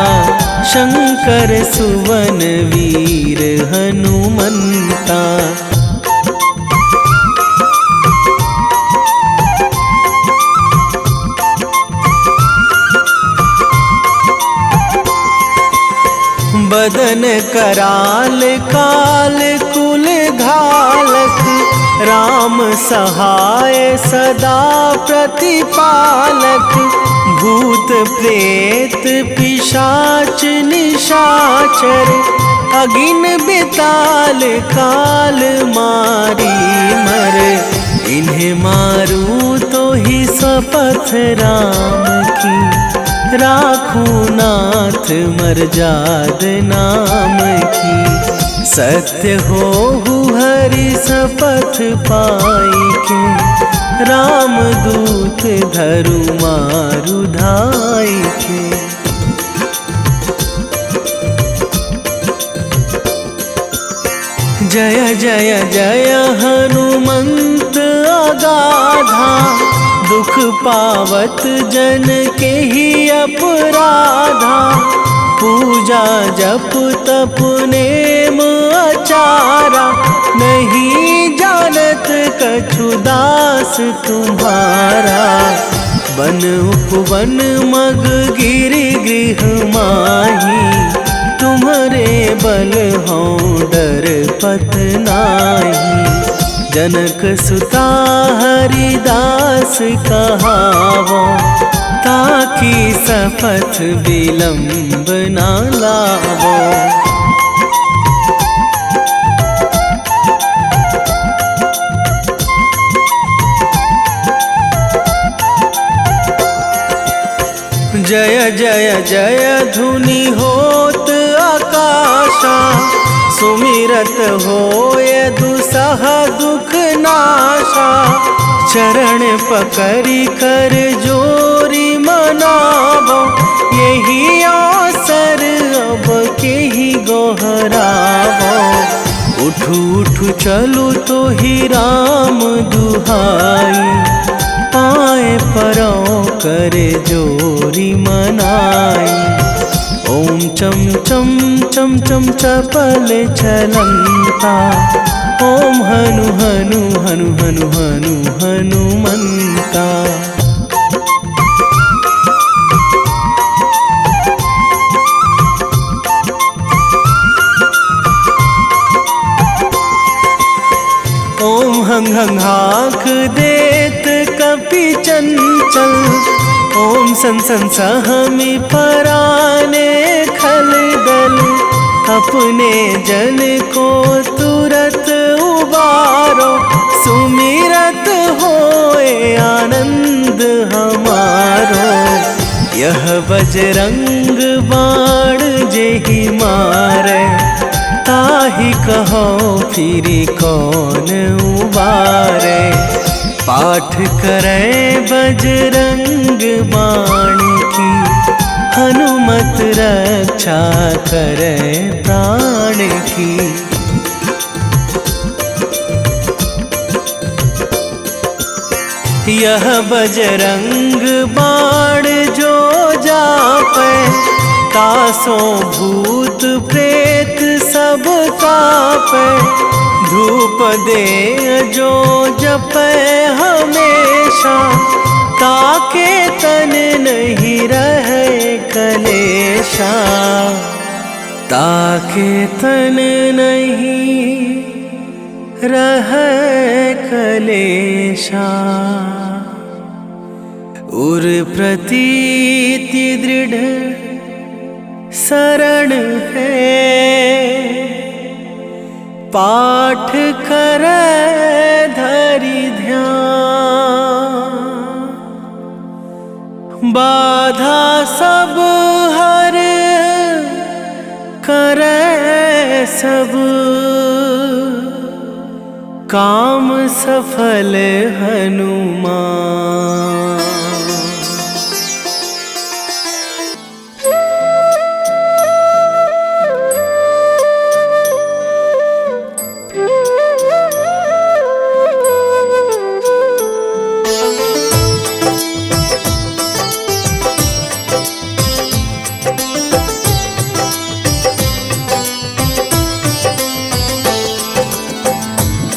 [SPEAKER 1] शंकर सुवन वीर हनुमंता। बदन कराल काल कुल घालक, राम सहाय सदा प्रतिपालक। भूत प्रेत पिशाच निशाचर, अगिन बिताल काल मारी मर। इन्हें मारूं तो ही शपथ राम की, राखूं नाथ मर्याद नाम की। सत्य हो हरि शपथ पाई के, राम दूत धरु मारु धाई के। जय जय जय हनुमंत अगाधा, दुख पावत जन के ही अपराधा। पूजा जप तप नेम आचारा, नहीं जानत कछु दास तुम्हारा। बन उपवन मग गिरि गृह माही, तुम्हारे बल हो डर पत नाही। जनक सुता हरिदास कहावो, ताकि शपथ विलंब ना लावो। जय जय जय धुनि होत आकाशा, सुमिरत होय दुसह दुख नाशा। चरण पकड़ी कर जोरी मनावो, यही अवसर अब के ही गोहरावो। उठू उठू चलू तो ही राम दुहाई, पाए परों करे जोरी मनाई। ओम चम चम चम चम चपल चलंता, ओम हनु हनु हनु हनु हनु हनुमंता। ओम हंग हंग हाक देत कपि चंचल, ओम सन सन सहमी पराने खल दल। अपने जन को तुरत उबारो, सुमिरत होए आनंद हमारो। यह बजरंग बाण जेहि मारे, ताहि कहो फिरी कौन उबारे। पाठ करें बजरंग बाण की, हनुमत रक्षा करें प्राण की। यह बजरंग बाण जो जापे, तासों भूत प्रेत सब कापे। धूप दे जो जपे हमेशा, ताके तन नहीं रहे कलेशा। ताके तन नहीं रहे कलेशा। उर प्रतीति दृढ़ शरण है, पाठ करे धरि ध्यान। बाधा सब हर करे सब, काम सफल हनुमान।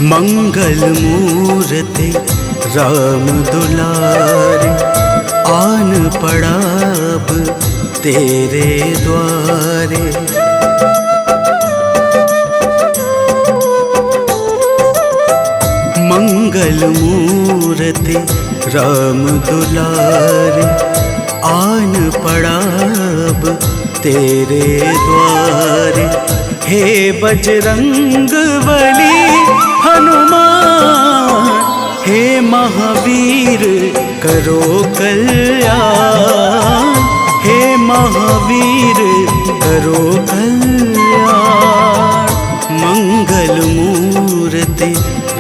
[SPEAKER 4] मंगल मूर्ति राम दुलारे, आन पड़ा अब तेरे द्वारे। मंगल मूर्ति राम दुलारे, आन पड़ा अब तेरे द्वारे। हे बजरंग बली हनुमान, हे महावीर करो कल्याण। हे महावीर करो कल्याण। मंगल मूर्ति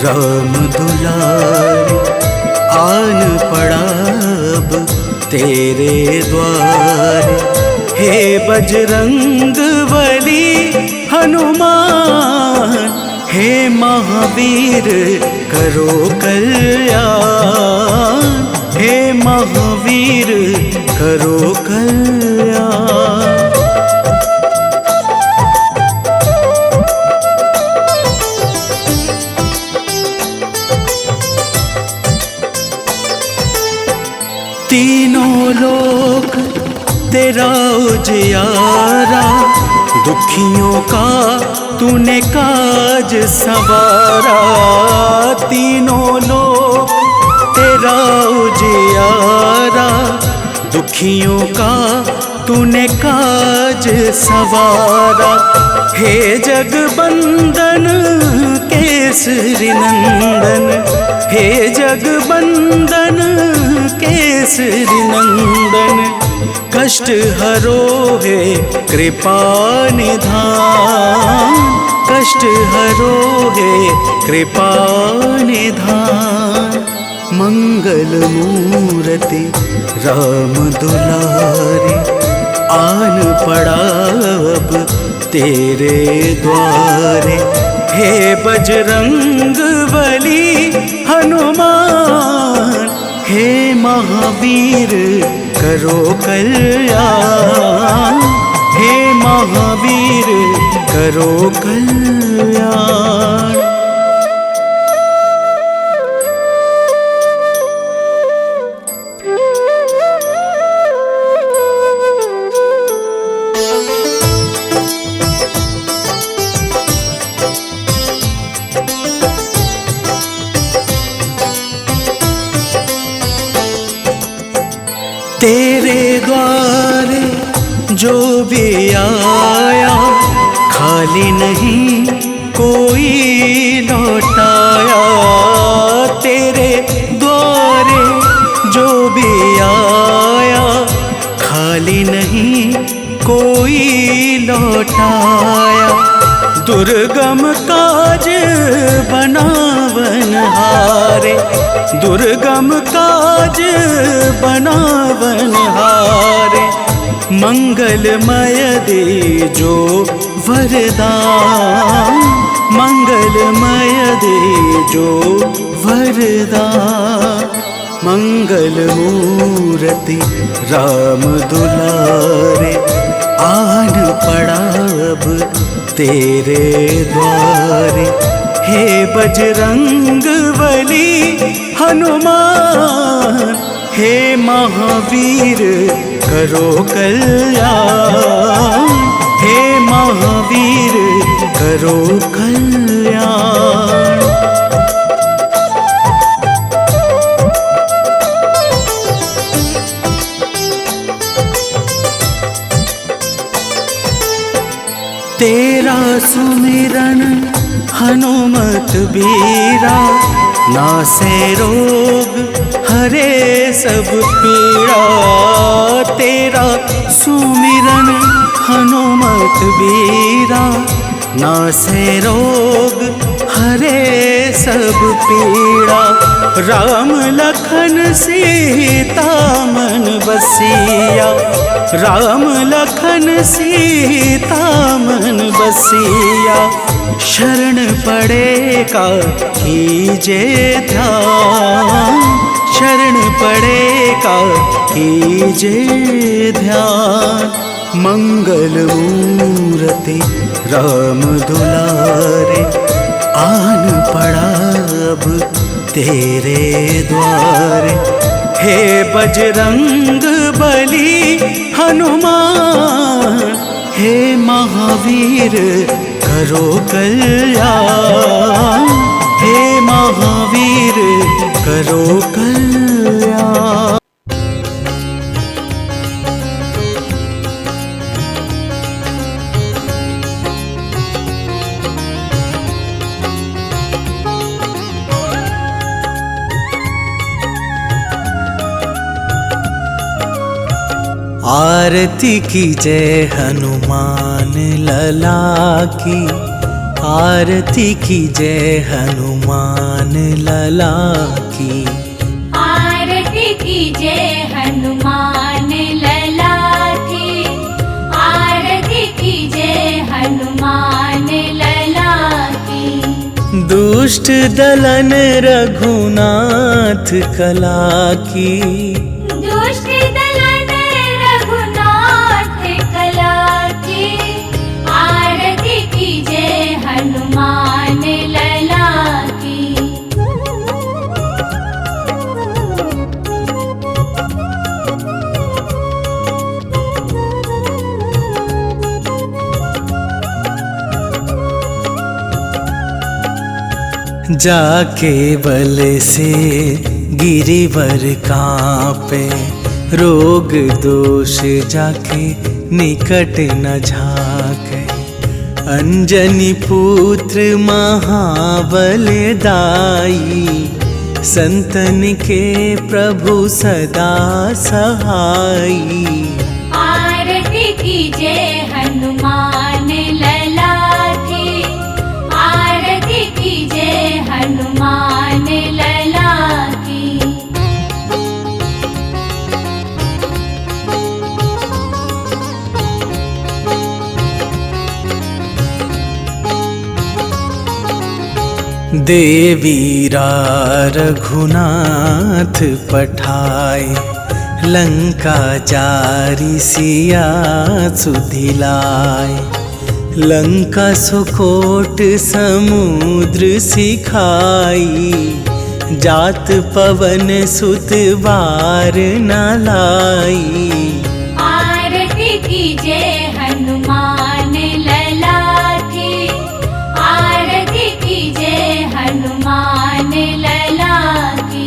[SPEAKER 4] राम दुलारे, आन पड़ा अब तेरे द्वारे। हे बजरंग बली हनुमान, हे महावीर करो कल्याण। हे महावीर करो कल्याण। तीनों लोक तेरा उजियारा, दुखियों का तूने काज संवारा। तीनों लोक तेरा उजियारा, दुखियों का तूने काज संवारा। हे जगबंदन केसरी नंदन, हे जगबंदन केसरी नंदन। कष्ट हरो है कृपा निधान, कष्ट हरो है कृपा निधान। मंगल मूर्ति राम दुलारे, आन पड़ा अब तेरे द्वारे। हे बजरंग बली हनुमान, हे महावीर करो कल्याण। हे महावीर करो कल्याण। तेरे द्वारे जो भी आया, खाली नहीं कोई लौटाया। तेरे द्वारे जो भी आया, खाली नहीं कोई लौटाया। दुर्गम काज बनावन हारे, दुर्गम काज बनावन हारे। मंगलमय दे जो वरदान, मंगलमय दे जो वरदान। मंगल मूर्ति राम दुलारे, आन पड़ा अब तेरे द्वारे। हे बजरंग बली हनुमान, हे महावीर करो कल्याण। हे महावीर करो कल्याण। तेरा सुमिरन हनुमत बीरा, नासे रोग हरे सब पीड़ा। तेरा सुमिरन हनुमत बीरा, नासे रोग हरे सब पीड़ा। राम लखन सीता मन बसिया, राम लखन सीता मन बसिया। शरण पड़ेगा कीजे ध्यान, शरण पड़ेगा कीजे ध्यान। मंगल मूर्ति राम दुलारे, आन पड़ा अब तेरे द्वारे। हे बजरंग बली हनुमान, हे महावीर करो कल्याण, हे महावीर करो कल्याण।
[SPEAKER 1] आरती की जय हनुमान लला की, आरती की जय हनुमान लला की।
[SPEAKER 5] आरती की जय हनुमान लला की, आरती की जय हनुमान लला की।
[SPEAKER 1] दुष्ट दलन रघुनाथ कला की,
[SPEAKER 5] दुष्ट दलन रघुनाथ कला की। आरती की जय हनुमान लला की।
[SPEAKER 1] जाके बल से गिरिवर कांपे, रोग दोष जाके निकट न झाके। अंजनी पुत्र महाबल दाई, संतन के प्रभु सदा सहाई।
[SPEAKER 5] आरती की जय हनुमान लला की, आरती की जय हनुमान लला की।
[SPEAKER 1] देवीरा रघुनाथ पठाए, लंका जारी सिया सुधिलाए। लंका सुकोट समुद्र सिखाई, जात पवन सुत बार न लाई।
[SPEAKER 5] आरती की जय हनुमान लला की, आरती की जय हनुमान लला की।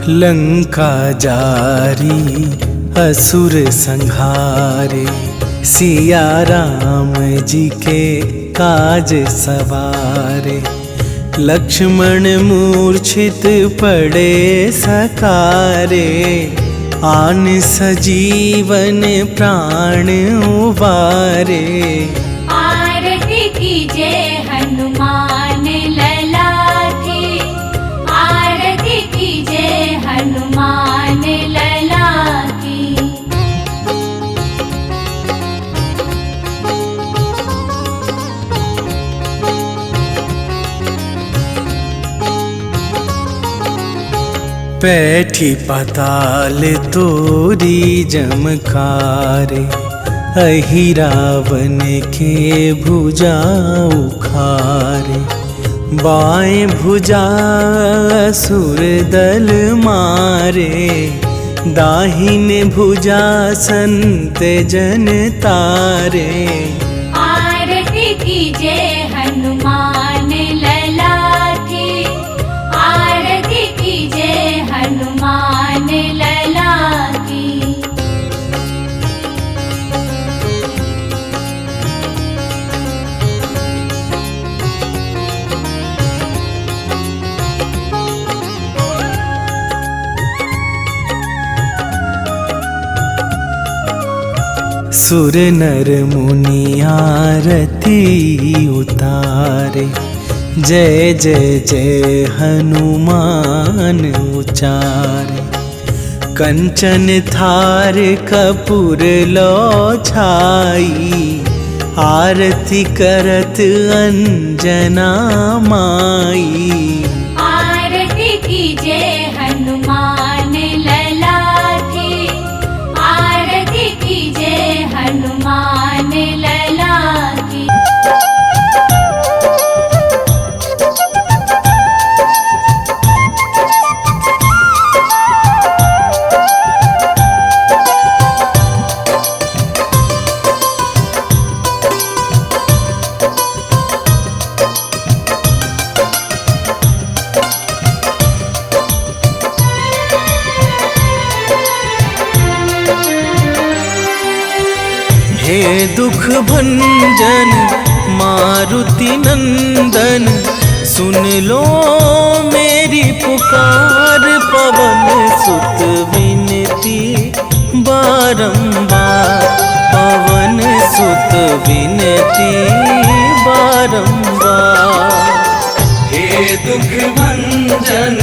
[SPEAKER 1] लंका जारी असुर संहारे, सिया राम जी के काज सवारे। लक्ष्मण मूर्छित पड़े सकारे, आन सजीवन प्राण उबारे।
[SPEAKER 5] आरती की जय हनुमान लला की, आरती की जय हनुमान लला की।
[SPEAKER 1] पैठी पाताल तोरी जमकारे, अहि रावण के भुजा उखारे। बाएं भुजा असुर दल मारे, दाहिन भुजा संत जन तारे।
[SPEAKER 5] आरती की जय हनुमान लला की, आरती की जय हनुमान लला की।
[SPEAKER 1] सुर नर मुनि आरती उतारे, जय जय जय हनुमान उचारे। कंचन थार कपूर लो छाई, आरती करत अंजना माई।
[SPEAKER 6] आरती कीजे हनुमान लला की, आरती कीजे हनुमान लला की।
[SPEAKER 1] हे दुख भंजन मारुति नंदन, सुन लो मेरी पुकार। पवन सुत विनती बारंबार, पवन सुत विनती बारंबार।
[SPEAKER 2] हे दुख भंजन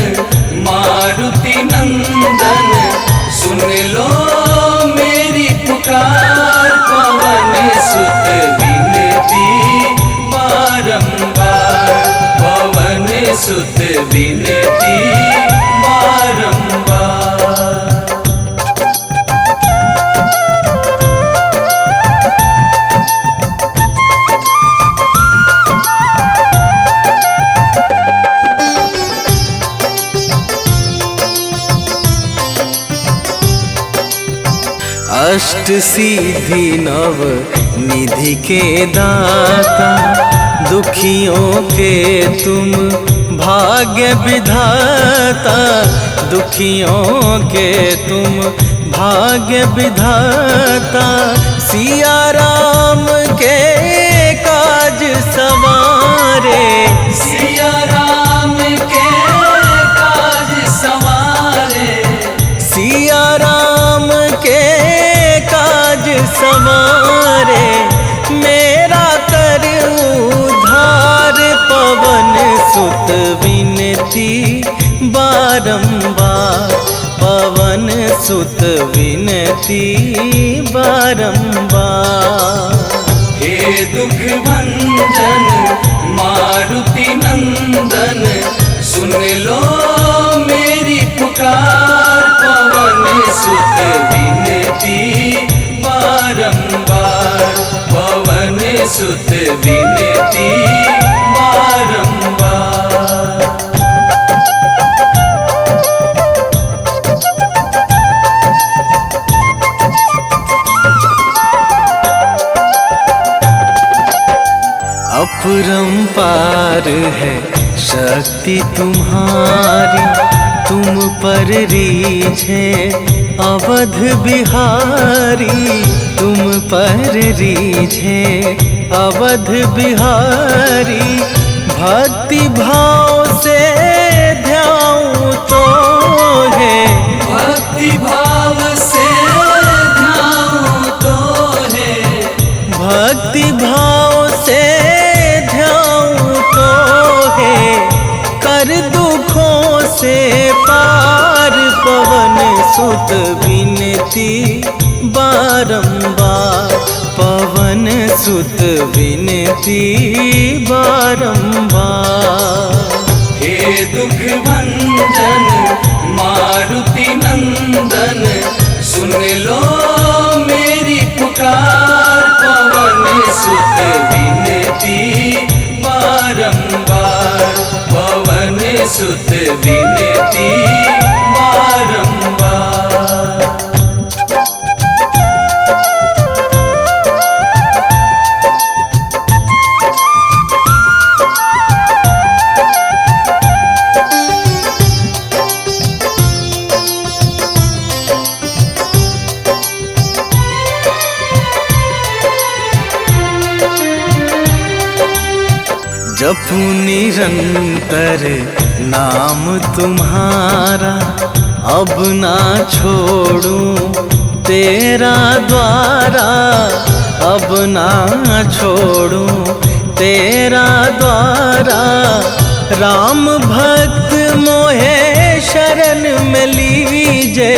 [SPEAKER 2] मारुति नंदन, सुन लो मेरी पुकार। पवन सुत विनती बारंबार, पवन सुत विनती बारंबार।
[SPEAKER 1] अष्ट सिद्धि नव निधि के दाता, दुखियों के तुम भाग्य विधाता। दुखियों के तुम भाग्य विधाता, सिया राम के काज सवारे।
[SPEAKER 2] सिया राम के काज सवारे,
[SPEAKER 1] सिया राम के काज सवारे। मेरा कर उद्धार, पवन सुत विनती बारंबार, पवन सुत विनती बारंबार।
[SPEAKER 2] हे दुख भंजन मारुति नंदन, सुन लो मेरी पुकार। पवन सुत विनती बारंबार, पवन सुत विनती बारंबार।
[SPEAKER 1] अपरंपार है शक्ति तुम्हारी, तुम पर रीझे अवध बिहारी। तुम पर रीझे अवध बिहारी, भक्ति भाव से ध्याऊं तो है।
[SPEAKER 2] भक्ति भाव से ध्याऊं तो है,
[SPEAKER 1] भक्ति भाव से ध्याऊं तो है। कर दुखों से पार, पवन सुत विनती बारंबार, पवन सुत विनती बारंबार।
[SPEAKER 2] हे दुख भंजन मारुति नंदन, सुन लो मेरी पुकार। पवन सुत विनती बारंबार, पवन सुत विनती बारंबार।
[SPEAKER 1] जपू निरंतर नाम तुम्हारा, अब ना छोड़ूं तेरा द्वारा अब ना छोड़ूं, तेरा द्वारा राम भक्त मोहे शरण में लीजे।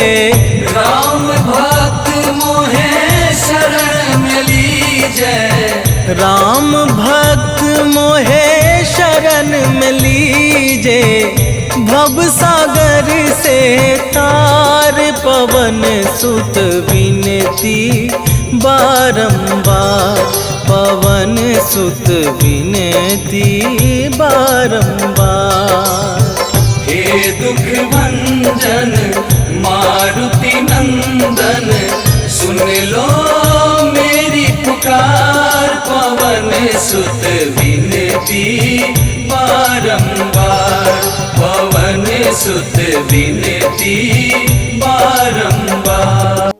[SPEAKER 2] राम भक्त मोहे शरण में लीजे।
[SPEAKER 1] राम भक्त मोहे शरण में लीजे। भव सागर से तार पवन सुत विनती बारंबार, पवन सुत विनती बारंबार।
[SPEAKER 2] हे दुख भंजन मारुति नंदन, सुन लो मेरी पुकार, पवन सुत विनती बारंबार, पवन सुत विनती बारंबार।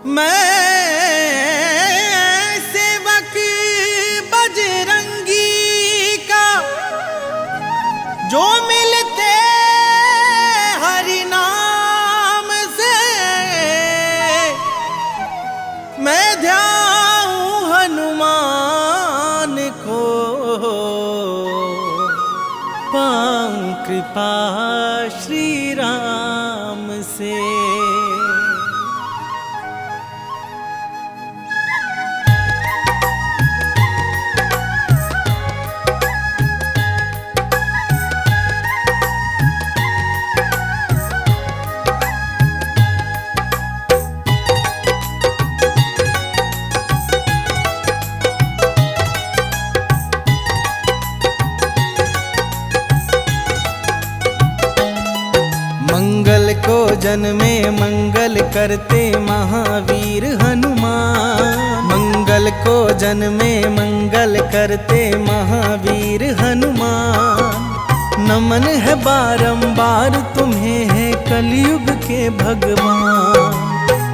[SPEAKER 1] मैं सेवक बजरंगी का, जो मिलते हरि नाम से, मैं ध्याऊं हनुमान को, पाऊं कृपा श्री राम से। मंगल को जन्मे मंगल करते महावीर हनुमान, मंगल को जन्मे मंगल करते महावीर हनुमान। नमन है बारंबार तुम्हें है कलयुग के भगवान।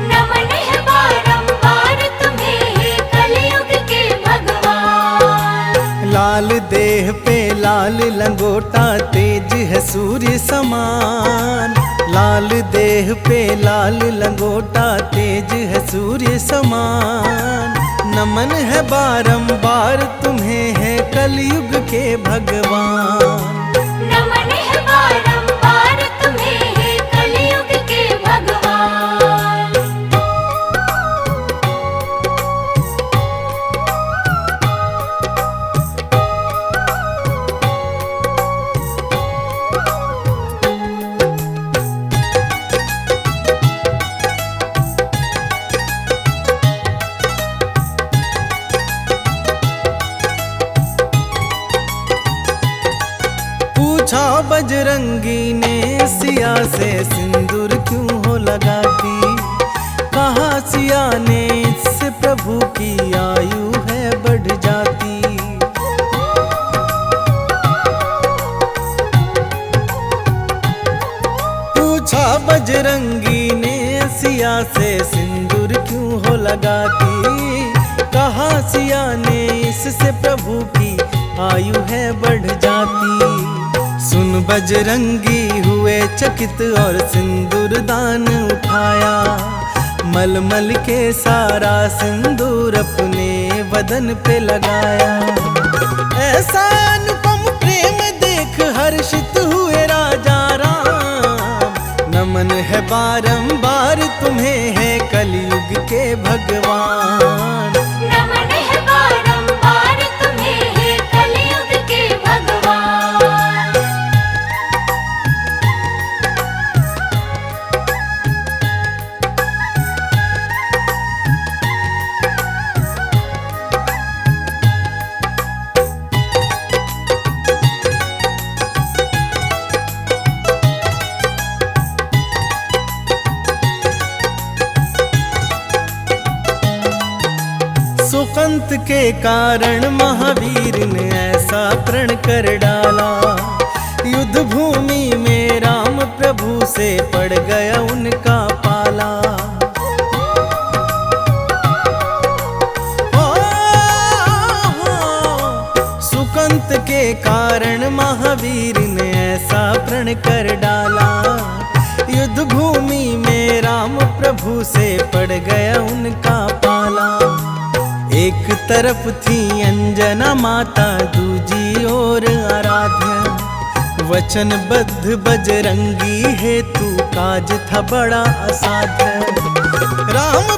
[SPEAKER 6] नमन है बारंबार तुम्हें है कलयुग के भगवान।
[SPEAKER 1] लाल देह पे लाल लंगोटा तेज है सूर्य समान, लाल देह पे लाल लंगोटा तेज है सूर्य समान। नमन है बारंबार तुम्हें है कलयुग के भगवान।
[SPEAKER 6] नमन है बारंबार तुम्हें है कलयुग के भगवान।
[SPEAKER 1] पूछा बजरंगी ने सिया से सिंदूर क्यों हो लगाती, कहा सिया ने इससे प्रभु की आयु है बढ़ जाती। पूछा बजरंगी ने सिया से सिंदूर क्यों हो लगाती, कहा सिया ने इससे प्रभु की आयु है बढ़ जाती। सुन बजरंगी हुए चकित और सिंदूर दान उठाया, मलमल के सारा सिंदूर अपने बदन पे लगाया। ऐसा अनुपम प्रेम देख हर्षित हुए राजा राम, नमन है बारंबार तुम्हें है कलयुग के भगवान।
[SPEAKER 6] नमन है बारंबार तुम्हें है कलयुग के भगवान।
[SPEAKER 1] सुकंत के कारण महावीर ने ऐसा प्रण कर डाला, युद्ध भूमि में राम प्रभु से पड़ गया उनका पाला। सुकंत के कारण महावीर ने ऐसा प्रण कर डाला, युद्ध भूमि में राम प्रभु प्रभु से पड़ गया उनका पाला। एक तरफ थी अंजना माता, दूजी ओर आराध्या। वचनबद्ध बजरंगी हेतु काज था बड़ा असाध्य। राम